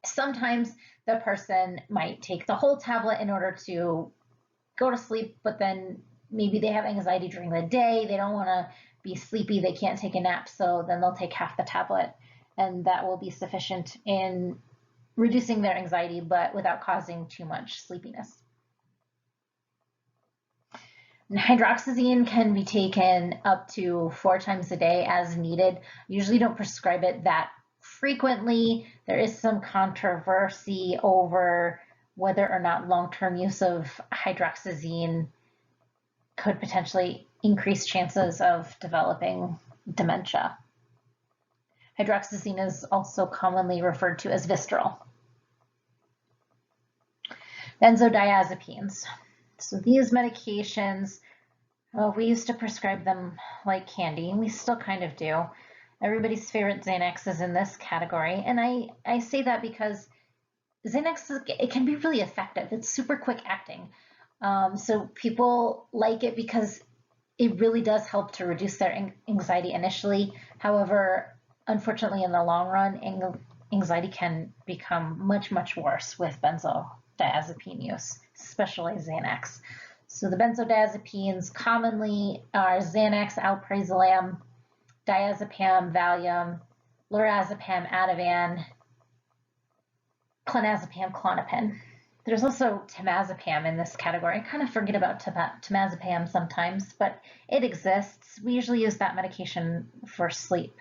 Sometimes the person might take the whole tablet in order to go to sleep, but then maybe they have anxiety during the day. They don't want to be sleepy. They can't take a nap, so then they'll take half the tablet, and that will be sufficient in reducing their anxiety, but without causing too much sleepiness. And hydroxyzine can be taken up to 4 times a day as needed. Usually don't prescribe it that frequently. There is some controversy over whether or not long-term use of hydroxyzine could potentially increase chances of developing dementia. Hydroxyzine is also commonly referred to as Vistaril. Benzodiazepines. So these medications, we used to prescribe them like candy, and we still kind of do. Everybody's favorite Xanax is in this category, and I say that because Xanax, it can be really effective. It's super quick acting. So people like it because it really does help to reduce their anxiety initially. However, unfortunately, in the long run, anxiety can become much, much worse with benzodiazepine use, especially Xanax. So the benzodiazepines commonly are Xanax, alprazolam, diazepam, Valium, lorazepam, Ativan, clonazepam, Klonopin. There's also temazepam in this category. I kind of forget about temazepam sometimes, but it exists. We usually use that medication for sleep.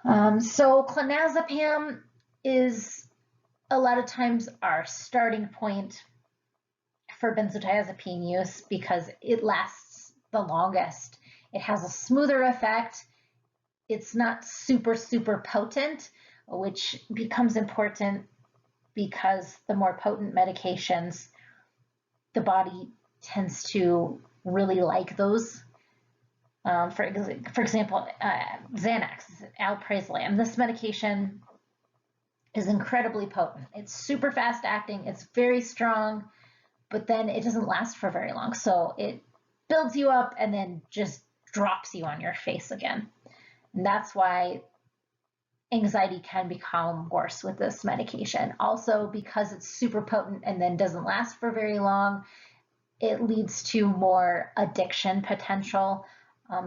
So clonazepam is a lot of times our starting point for benzodiazepine use because it lasts the longest. It has a smoother effect. It's not super, super potent, which becomes important because the more potent medications, the body tends to really like those. For example, Xanax, alprazolam. This medication is incredibly potent. It's super fast acting. It's very strong, but then it doesn't last for very long. So it builds you up and then just drops you on your face again. And that's why anxiety can become worse with this medication. Also, because it's super potent and then doesn't last for very long, it leads to more addiction potential,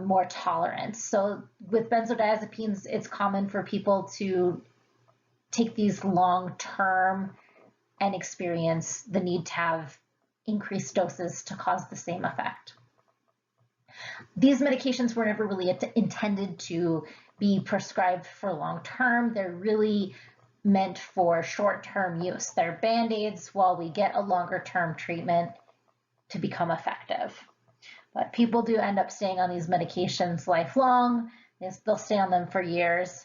more tolerance. So with benzodiazepines, it's common for people to take these long-term and experience the need to have increased doses to cause the same effect. These medications were never really intended to be prescribed for long-term. They're really meant for short-term use. They're Band-Aids while we get a longer-term treatment to become effective. But people do end up staying on these medications lifelong. They'll stay on them for years.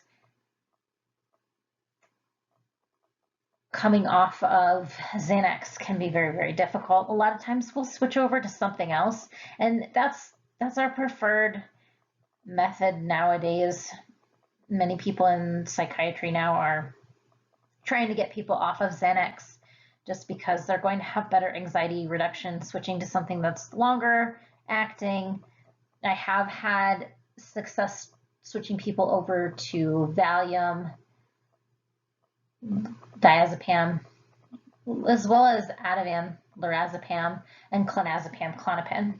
Coming off of Xanax can be very, very difficult. A lot of times we'll switch over to something else, and that's our preferred method nowadays. Many people in psychiatry now are trying to get people off of Xanax just because they're going to have better anxiety reduction switching to something that's longer acting. I have had success switching people over to Valium, diazepam, as well as Ativan, lorazepam, and clonazepam, Klonopin.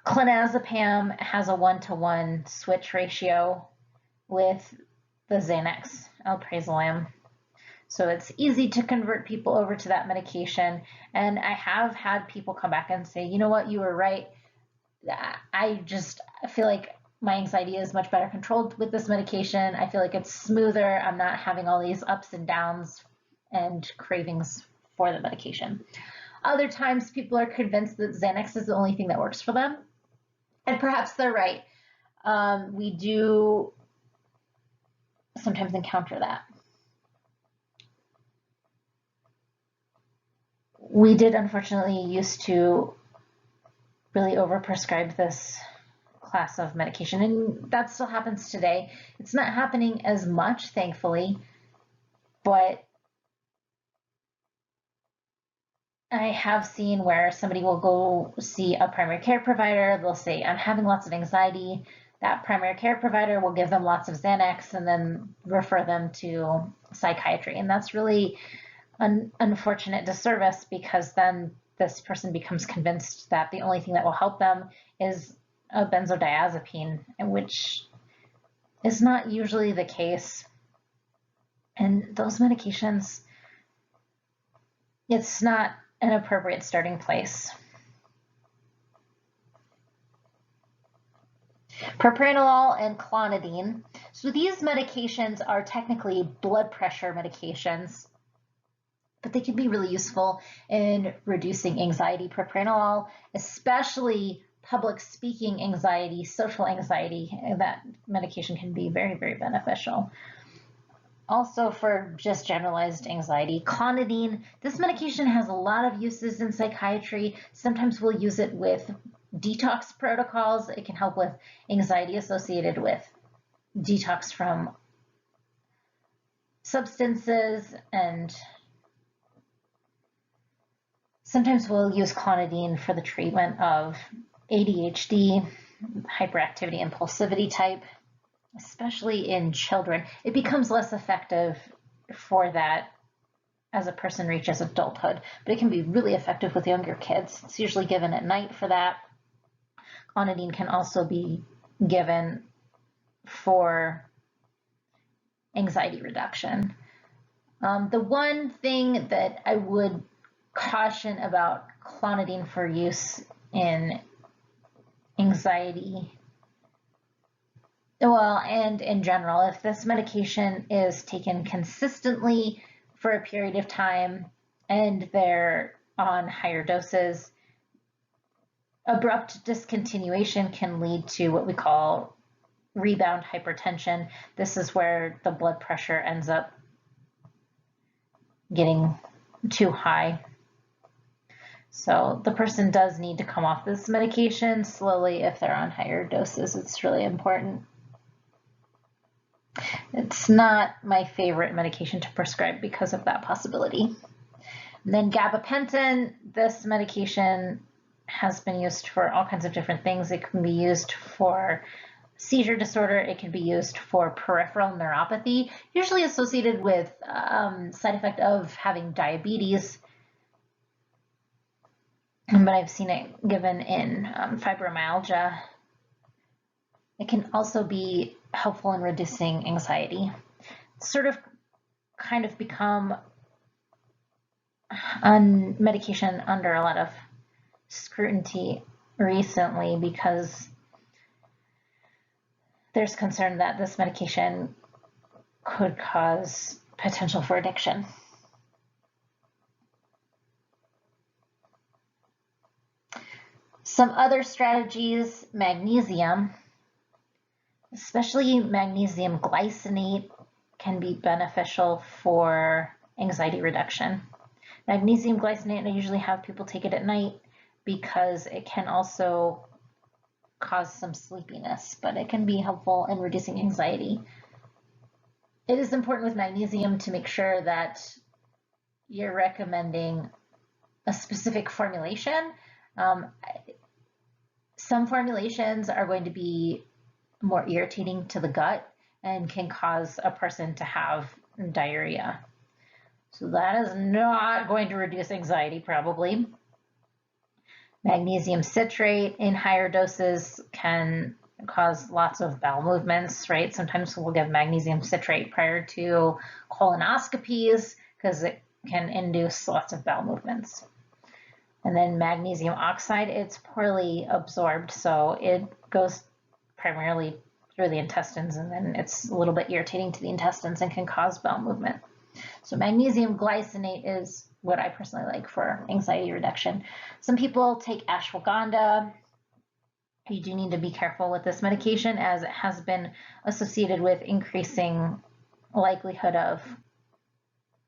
Clonazepam has a 1-to-1 switch ratio with the Xanax, alprazolam. So it's easy to convert people over to that medication. And I have had people come back and say, you know what, you were right. I feel like my anxiety is much better controlled with this medication. I feel like it's smoother. I'm not having all these ups and downs and cravings for the medication. Other times people are convinced that Xanax is the only thing that works for them. And perhaps they're right. We do sometimes encounter that. We did unfortunately used to really overprescribe this class of medication, and that still happens today. It's not happening as much, thankfully, but I have seen where somebody will go see a primary care provider. They'll say, I'm having lots of anxiety. That primary care provider will give them lots of Xanax and then refer them to psychiatry. And that's really an unfortunate disservice, because then this person becomes convinced that the only thing that will help them is a benzodiazepine, which is not usually the case. And those medications, it's not an appropriate starting place. Propranolol and clonidine. So these medications are technically blood pressure medications, but they can be really useful in reducing anxiety. Propranolol, especially public speaking anxiety, social anxiety, that medication can be very, very beneficial. Also for just generalized anxiety, clonidine. This medication has a lot of uses in psychiatry. Sometimes we'll use it with detox protocols. It can help with anxiety associated with detox from substances, and sometimes we'll use clonidine for the treatment of ADHD, hyperactivity, impulsivity type, especially in children. It becomes less effective for that as a person reaches adulthood, but it can be really effective with younger kids. It's usually given at night for that. Clonidine can also be given for anxiety reduction. The one thing that I would caution about clonidine for use in anxiety, well, and in general, if this medication is taken consistently for a period of time and they're on higher doses, abrupt discontinuation can lead to what we call rebound hypertension. This is where the blood pressure ends up getting too high. So the person does need to come off this medication slowly if they're on higher doses. It's really important. It's not my favorite medication to prescribe because of that possibility. And then gabapentin, this medication has been used for all kinds of different things. It can be used for seizure disorder. It can be used for peripheral neuropathy, usually associated with side effect of having diabetes. But I've seen it given in fibromyalgia. It can also be helpful in reducing anxiety. It's sort of kind of become on medication under a lot of scrutiny recently because there's concern that this medication could cause potential for addiction. Some other strategies, magnesium, especially magnesium glycinate, can be beneficial for anxiety reduction. Magnesium glycinate, I usually have people take it at night because it can also cause some sleepiness, but it can be helpful in reducing anxiety. It is important with magnesium to make sure that you're recommending a specific formulation. Some formulations are going to be more irritating to the gut and can cause a person to have diarrhea. So that is not going to reduce anxiety probably. Magnesium citrate in higher doses can cause lots of bowel movements, right? Sometimes we'll give magnesium citrate prior to colonoscopies because it can induce lots of bowel movements. And then magnesium oxide, it's poorly absorbed, so it goes primarily through the intestines, and then it's a little bit irritating to the intestines and can cause bowel movement. So magnesium glycinate is what I personally like for anxiety reduction. Some people take ashwagandha. You do need to be careful with this medication as it has been associated with increasing likelihood of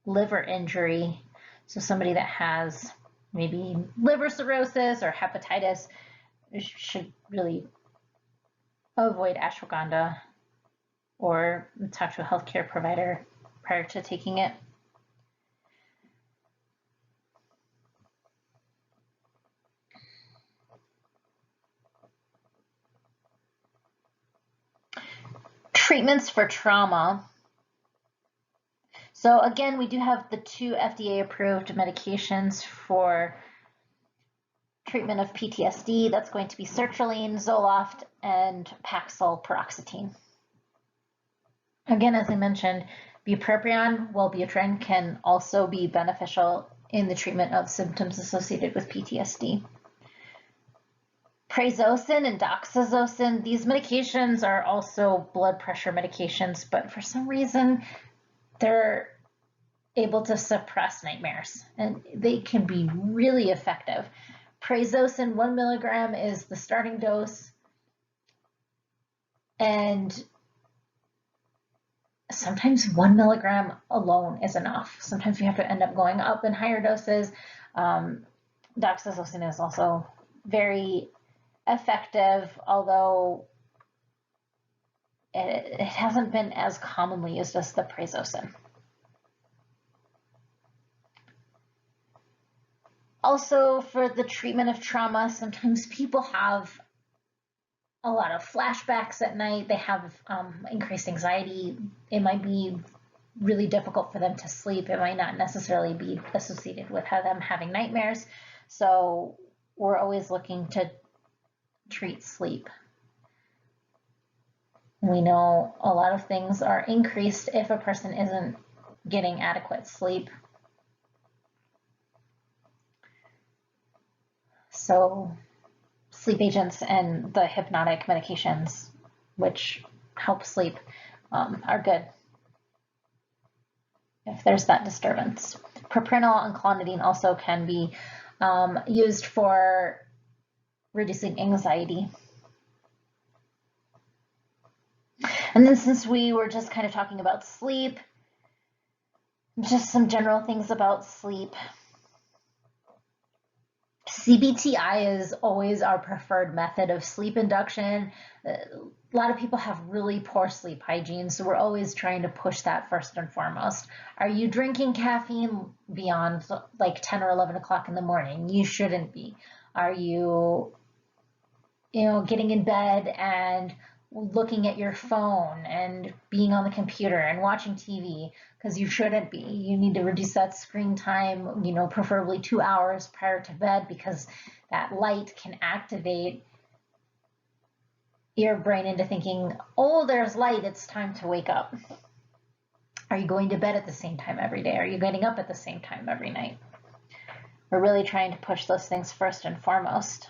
liver injury. So somebody that has maybe liver cirrhosis or hepatitis should really avoid ashwagandha or talk to a healthcare provider prior to taking it. Treatments for trauma. So again, we do have the 2 FDA-approved medications for treatment of PTSD. That's going to be sertraline, Zoloft, and Paxil paroxetine. Again, as I mentioned, bupropion, Wellbutrin can also be beneficial in the treatment of symptoms associated with PTSD. Prazosin and doxazosin, these medications are also blood pressure medications, but for some reason, they're able to suppress nightmares, and they can be really effective. Prazosin 1 milligram is the starting dose, and sometimes 1 milligram alone is enough. Sometimes you have to end up going up in higher doses. Doxazosin is also very effective, although it hasn't been as commonly used as the prazosin. Also, for the treatment of trauma, sometimes people have a lot of flashbacks at night. They have increased anxiety. It might be really difficult for them to sleep. It might not necessarily be associated with them having nightmares. So we're always looking to treat sleep. We know a lot of things are increased if a person isn't getting adequate sleep. So sleep agents and the hypnotic medications, which help sleep, are good if there's that disturbance. Propranolol and clonidine also can be used for reducing anxiety. And then since we were just kind of talking about sleep, just some general things about sleep. CBTI is always our preferred method of sleep induction. A lot of people have really poor sleep hygiene, so we're always trying to push that first and foremost. Are you drinking caffeine beyond like 10 or 11 o'clock in the morning? You shouldn't be. Are you, getting in bed and looking at your phone and being on the computer and watching TV? Because you shouldn't be. You need to reduce that screen time, preferably 2 hours prior to bed, because that light can activate your brain into thinking, oh, there's light, it's time to wake up. Are you going to bed at the same time every day? Are you getting up at the same time every night? We're really trying to push those things first and foremost.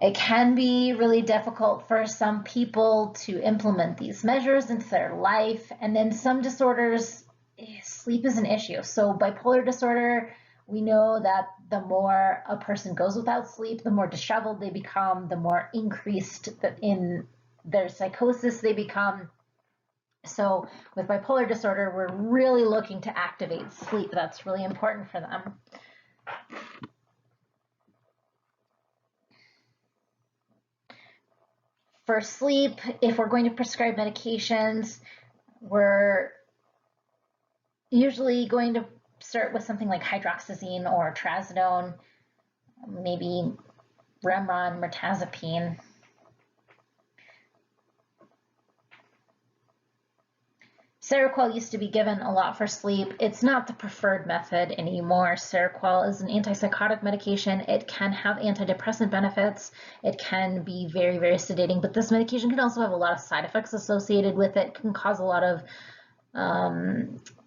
It can be really difficult for some people to implement these measures into their life, and then some disorders, sleep is an issue. So bipolar disorder, we know that the more a person goes without sleep, the more disheveled they become, the more increased in their psychosis they become. So with bipolar disorder, we're really looking to activate sleep. That's really important for them. For sleep, if we're going to prescribe medications, we're usually going to start with something like hydroxyzine or trazodone, maybe Remeron, mirtazapine. Seroquel used to be given a lot for sleep. It's not the preferred method anymore. Seroquel is an antipsychotic medication. It can have antidepressant benefits. It can be very, very sedating, but this medication can also have a lot of side effects associated with it. It can cause a lot of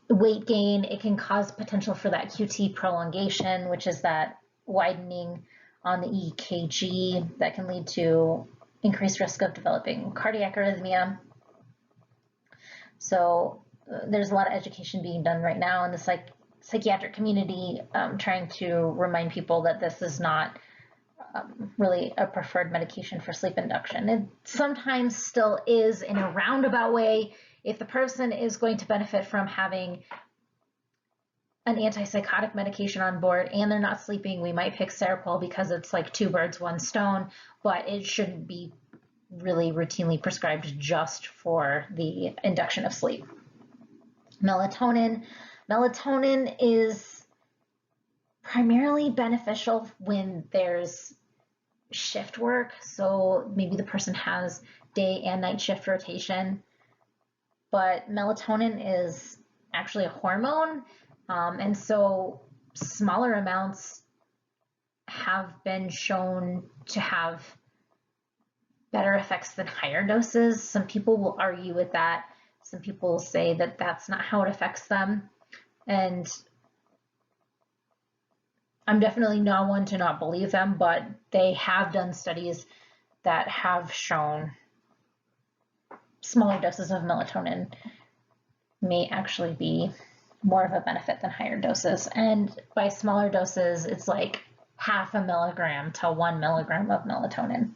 weight gain. It can cause potential for that QT prolongation, which is that widening on the EKG that can lead to increased risk of developing cardiac arrhythmia. So there's a lot of education being done right now in the psychiatric community, trying to remind people that this is not really a preferred medication for sleep induction. It sometimes still is in a roundabout way. If the person is going to benefit from having an antipsychotic medication on board and they're not sleeping, we might pick Seroquel because it's like 2 birds, 1 stone, but it shouldn't be really routinely prescribed just for the induction of sleep. Melatonin. Melatonin is primarily beneficial when there's shift work. So maybe the person has day and night shift rotation, but melatonin is actually a hormone. And so smaller amounts have been shown to have better effects than higher doses. Some people will argue with that. Some people will say that that's not how it affects them. And I'm definitely not one to not believe them, but they have done studies that have shown smaller doses of melatonin may actually be more of a benefit than higher doses. And by smaller doses, it's like 0.5 milligram to 1 milligram of melatonin.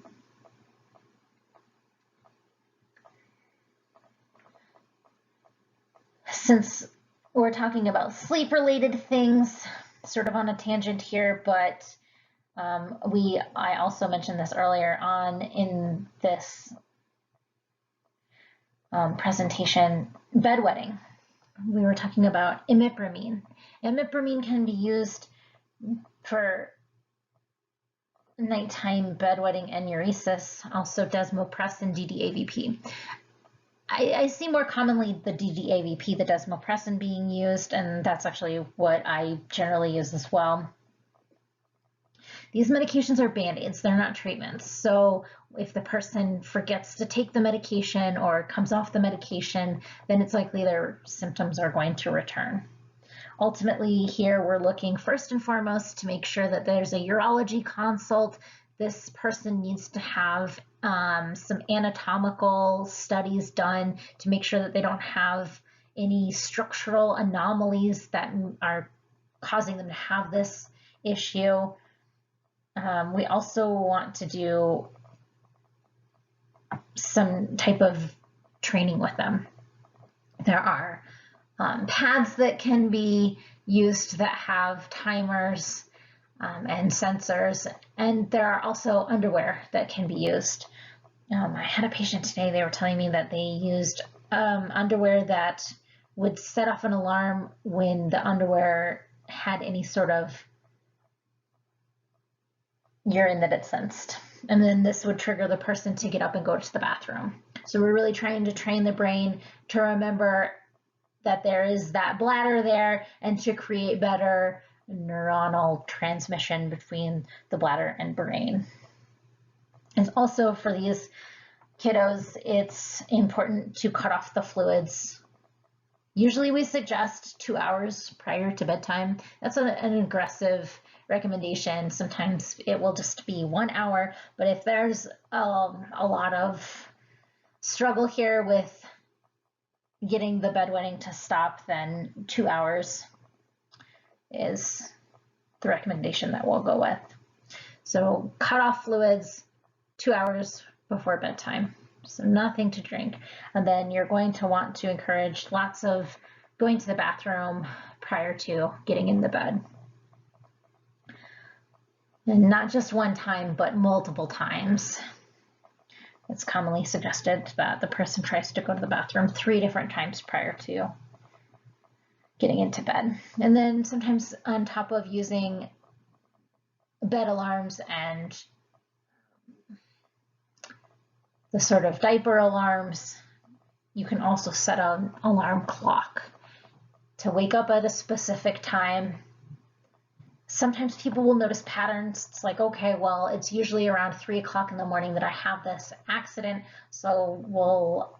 Since we're talking about sleep-related things, sort of on a tangent here, but I also mentioned this earlier on in this presentation, bedwetting. We were talking about imipramine. Imipramine can be used for nighttime bedwetting enuresis, also desmopressin, DDAVP. I see more commonly the DDAVP, the desmopressin, being used, and that's actually what I generally use as well. These medications are Band-Aids, they're not treatments. So if the person forgets to take the medication or comes off the medication, then it's likely their symptoms are going to return. Ultimately, here we're looking first and foremost to make sure that there's a urology consult. This person needs to have some anatomical studies done to make sure that they don't have any structural anomalies that are causing them to have this issue. We also want to do some type of training with them. There are pads that can be used that have timers and sensors, and there are also underwear that can be used. I had a patient today, they were telling me that they used underwear that would set off an alarm when the underwear had any sort of urine that it sensed. And then this would trigger the person to get up and go to the bathroom. So we're really trying to train the brain to remember that there is that bladder there and to create better neuronal transmission between the bladder and brain. And also for these kiddos, it's important to cut off the fluids. Usually we suggest 2 hours prior to bedtime. That's an aggressive recommendation. Sometimes it will just be 1 hour, but if there's a lot of struggle here with getting the bedwetting to stop, then 2 hours is the recommendation that we'll go with. So cut off fluids 2 hours before bedtime. So nothing to drink. And then you're going to want to encourage lots of going to the bathroom prior to getting in the bed. And not just one time, but multiple times. It's commonly suggested that the person tries to go to the bathroom 3 different times prior to getting into bed. And then sometimes on top of using bed alarms and the sort of diaper alarms, you can also set an alarm clock to wake up at a specific time. Sometimes people will notice patterns. It's like, okay, well, it's usually around 3 o'clock in the morning that I have this accident, so we'll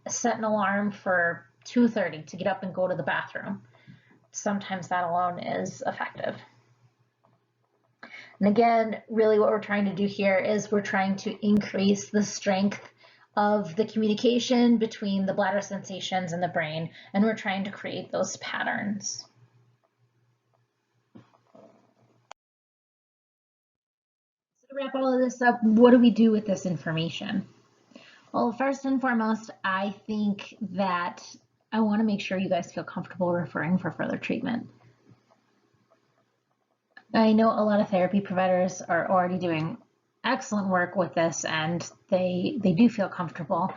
set an alarm for 2:30 to get up and go to the bathroom. Sometimes that alone is effective. And again, really what we're trying to do here is we're trying to increase the strength of the communication between the bladder sensations and the brain, and we're trying to create those patterns. So to wrap all of this up, what do we do with this information? Well, first and foremost, I think that I want to make sure you guys feel comfortable referring for further treatment. I know a lot of therapy providers are already doing excellent work with this, and they do feel comfortable.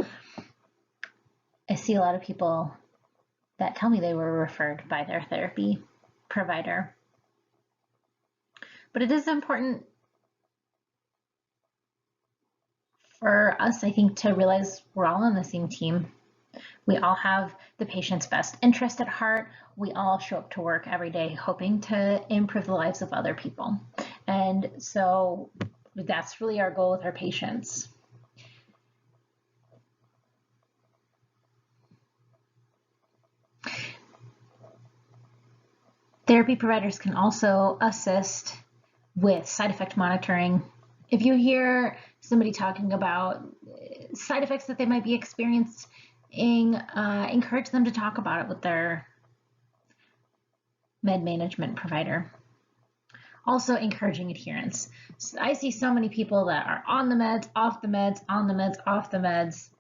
I see a lot of people that tell me they were referred by their therapy provider. But it is important for us, I think, to realize we're all on the same team. We all have the patient's best interest at heart. We all show up to work every day hoping to improve the lives of other people. And so that's really our goal with our patients. Therapy providers can also assist with side effect monitoring. If you hear somebody talking about side effects that they might be experiencing, encourage them to talk about it with their med management provider. Also encouraging adherence. So I see so many people that are on the meds, off the meds, on the meds, off the meds.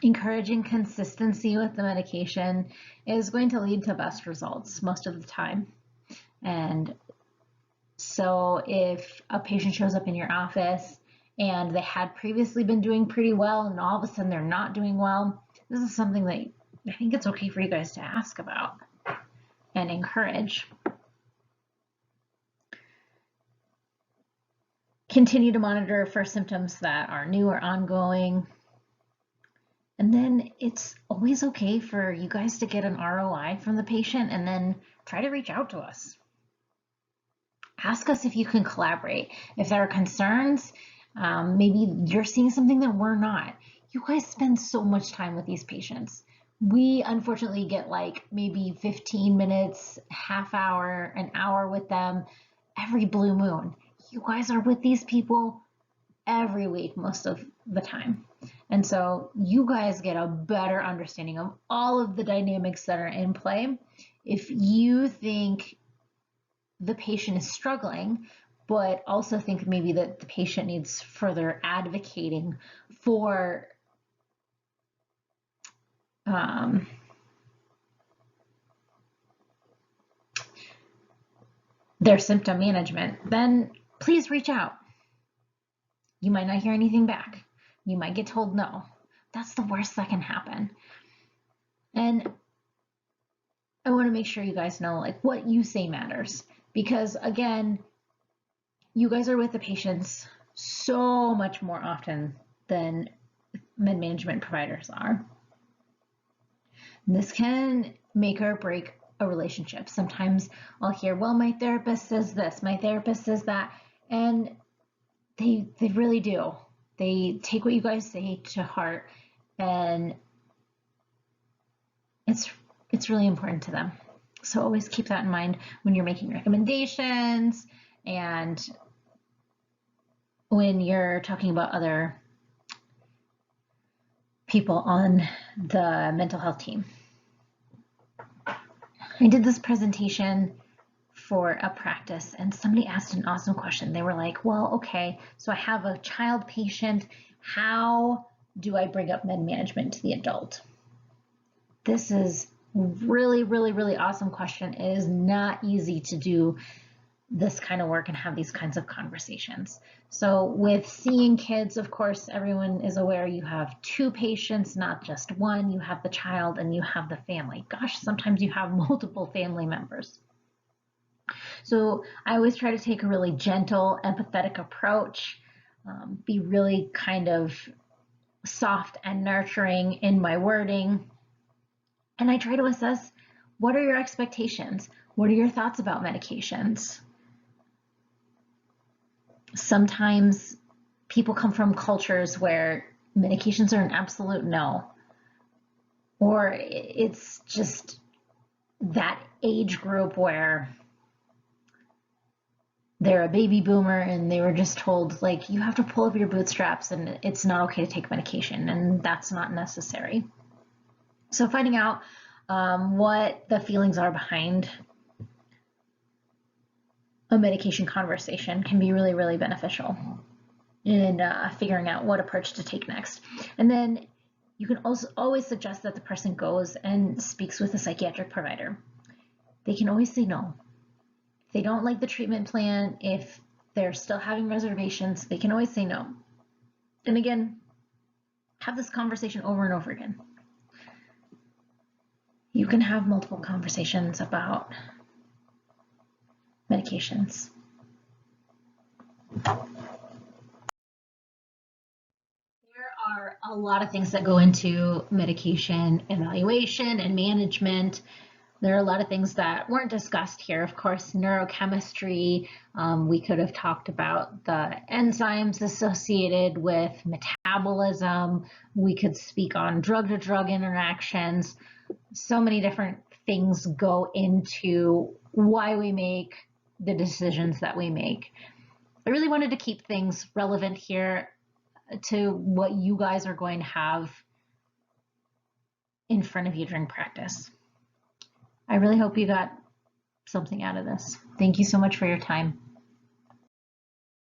Encouraging consistency with the medication is going to lead to best results most of the time. And so if a patient shows up in your office and they had previously been doing pretty well and all of a sudden they're not doing well, this is something that I think it's okay for you guys to ask about and encourage. Continue to monitor for symptoms that are new or ongoing. And then it's always okay for you guys to get an ROI from the patient and then try to reach out to us. Ask us if you can collaborate. If there are concerns, maybe you're seeing something that we're not. You guys spend so much time with these patients. We unfortunately get like maybe 15 minutes, half hour, an hour with them every blue moon. You guys are with these people every week most of the time. And so you guys get a better understanding of all of the dynamics that are in play. If you think the patient is struggling, but also think maybe that the patient needs further advocating for their symptom management, then please reach out. You might not hear anything back. You might get told no. That's the worst that can happen. And I want to make sure you guys know, like, what you say matters, because again, you guys are with the patients so much more often than med management providers are. This can make or break a relationship. Sometimes I'll hear, well, my therapist says this, my therapist says that, and they really do. They take what you guys say to heart, and it's really important to them. So always keep that in mind when you're making recommendations and when you're talking about other people on the mental health team. I did this presentation for a practice and somebody asked an awesome question. They were like, well, okay, so I have a child patient. How do I bring up med management to the adult? This is really, really, really awesome question. It is not easy to do this kind of work and have these kinds of conversations. So with seeing kids, of course, everyone is aware you have two patients, not just one. You have the child and you have the family. Gosh, sometimes you have multiple family members. So I always try to take a really gentle, empathetic approach, be really kind of soft and nurturing in my wording. And I try to assess, what are your expectations? What are your thoughts about medications? Sometimes people come from cultures where medications are an absolute no, or it's just that age group where they're a baby boomer and they were just told, like, you have to pull up your bootstraps and it's not okay to take medication, and that's not necessary. So finding out what the feelings are behind a medication conversation can be really, really beneficial in figuring out what approach to take next. And then you can also always suggest that the person goes and speaks with a psychiatric provider. They can always say no. If they don't like the treatment plan, if they're still having reservations, they can always say no. And again, have this conversation over and over again. You can have multiple conversations about medications. There are a lot of things that go into medication evaluation and management. There are a lot of things that weren't discussed here. Of course, neurochemistry, we could have talked about the enzymes associated with metabolism. We could speak on drug-to-drug interactions. So many different things go into why we make the decisions that we make. I really wanted to keep things relevant here to what you guys are going to have in front of you during practice. I really hope you got something out of this. Thank you so much for your time.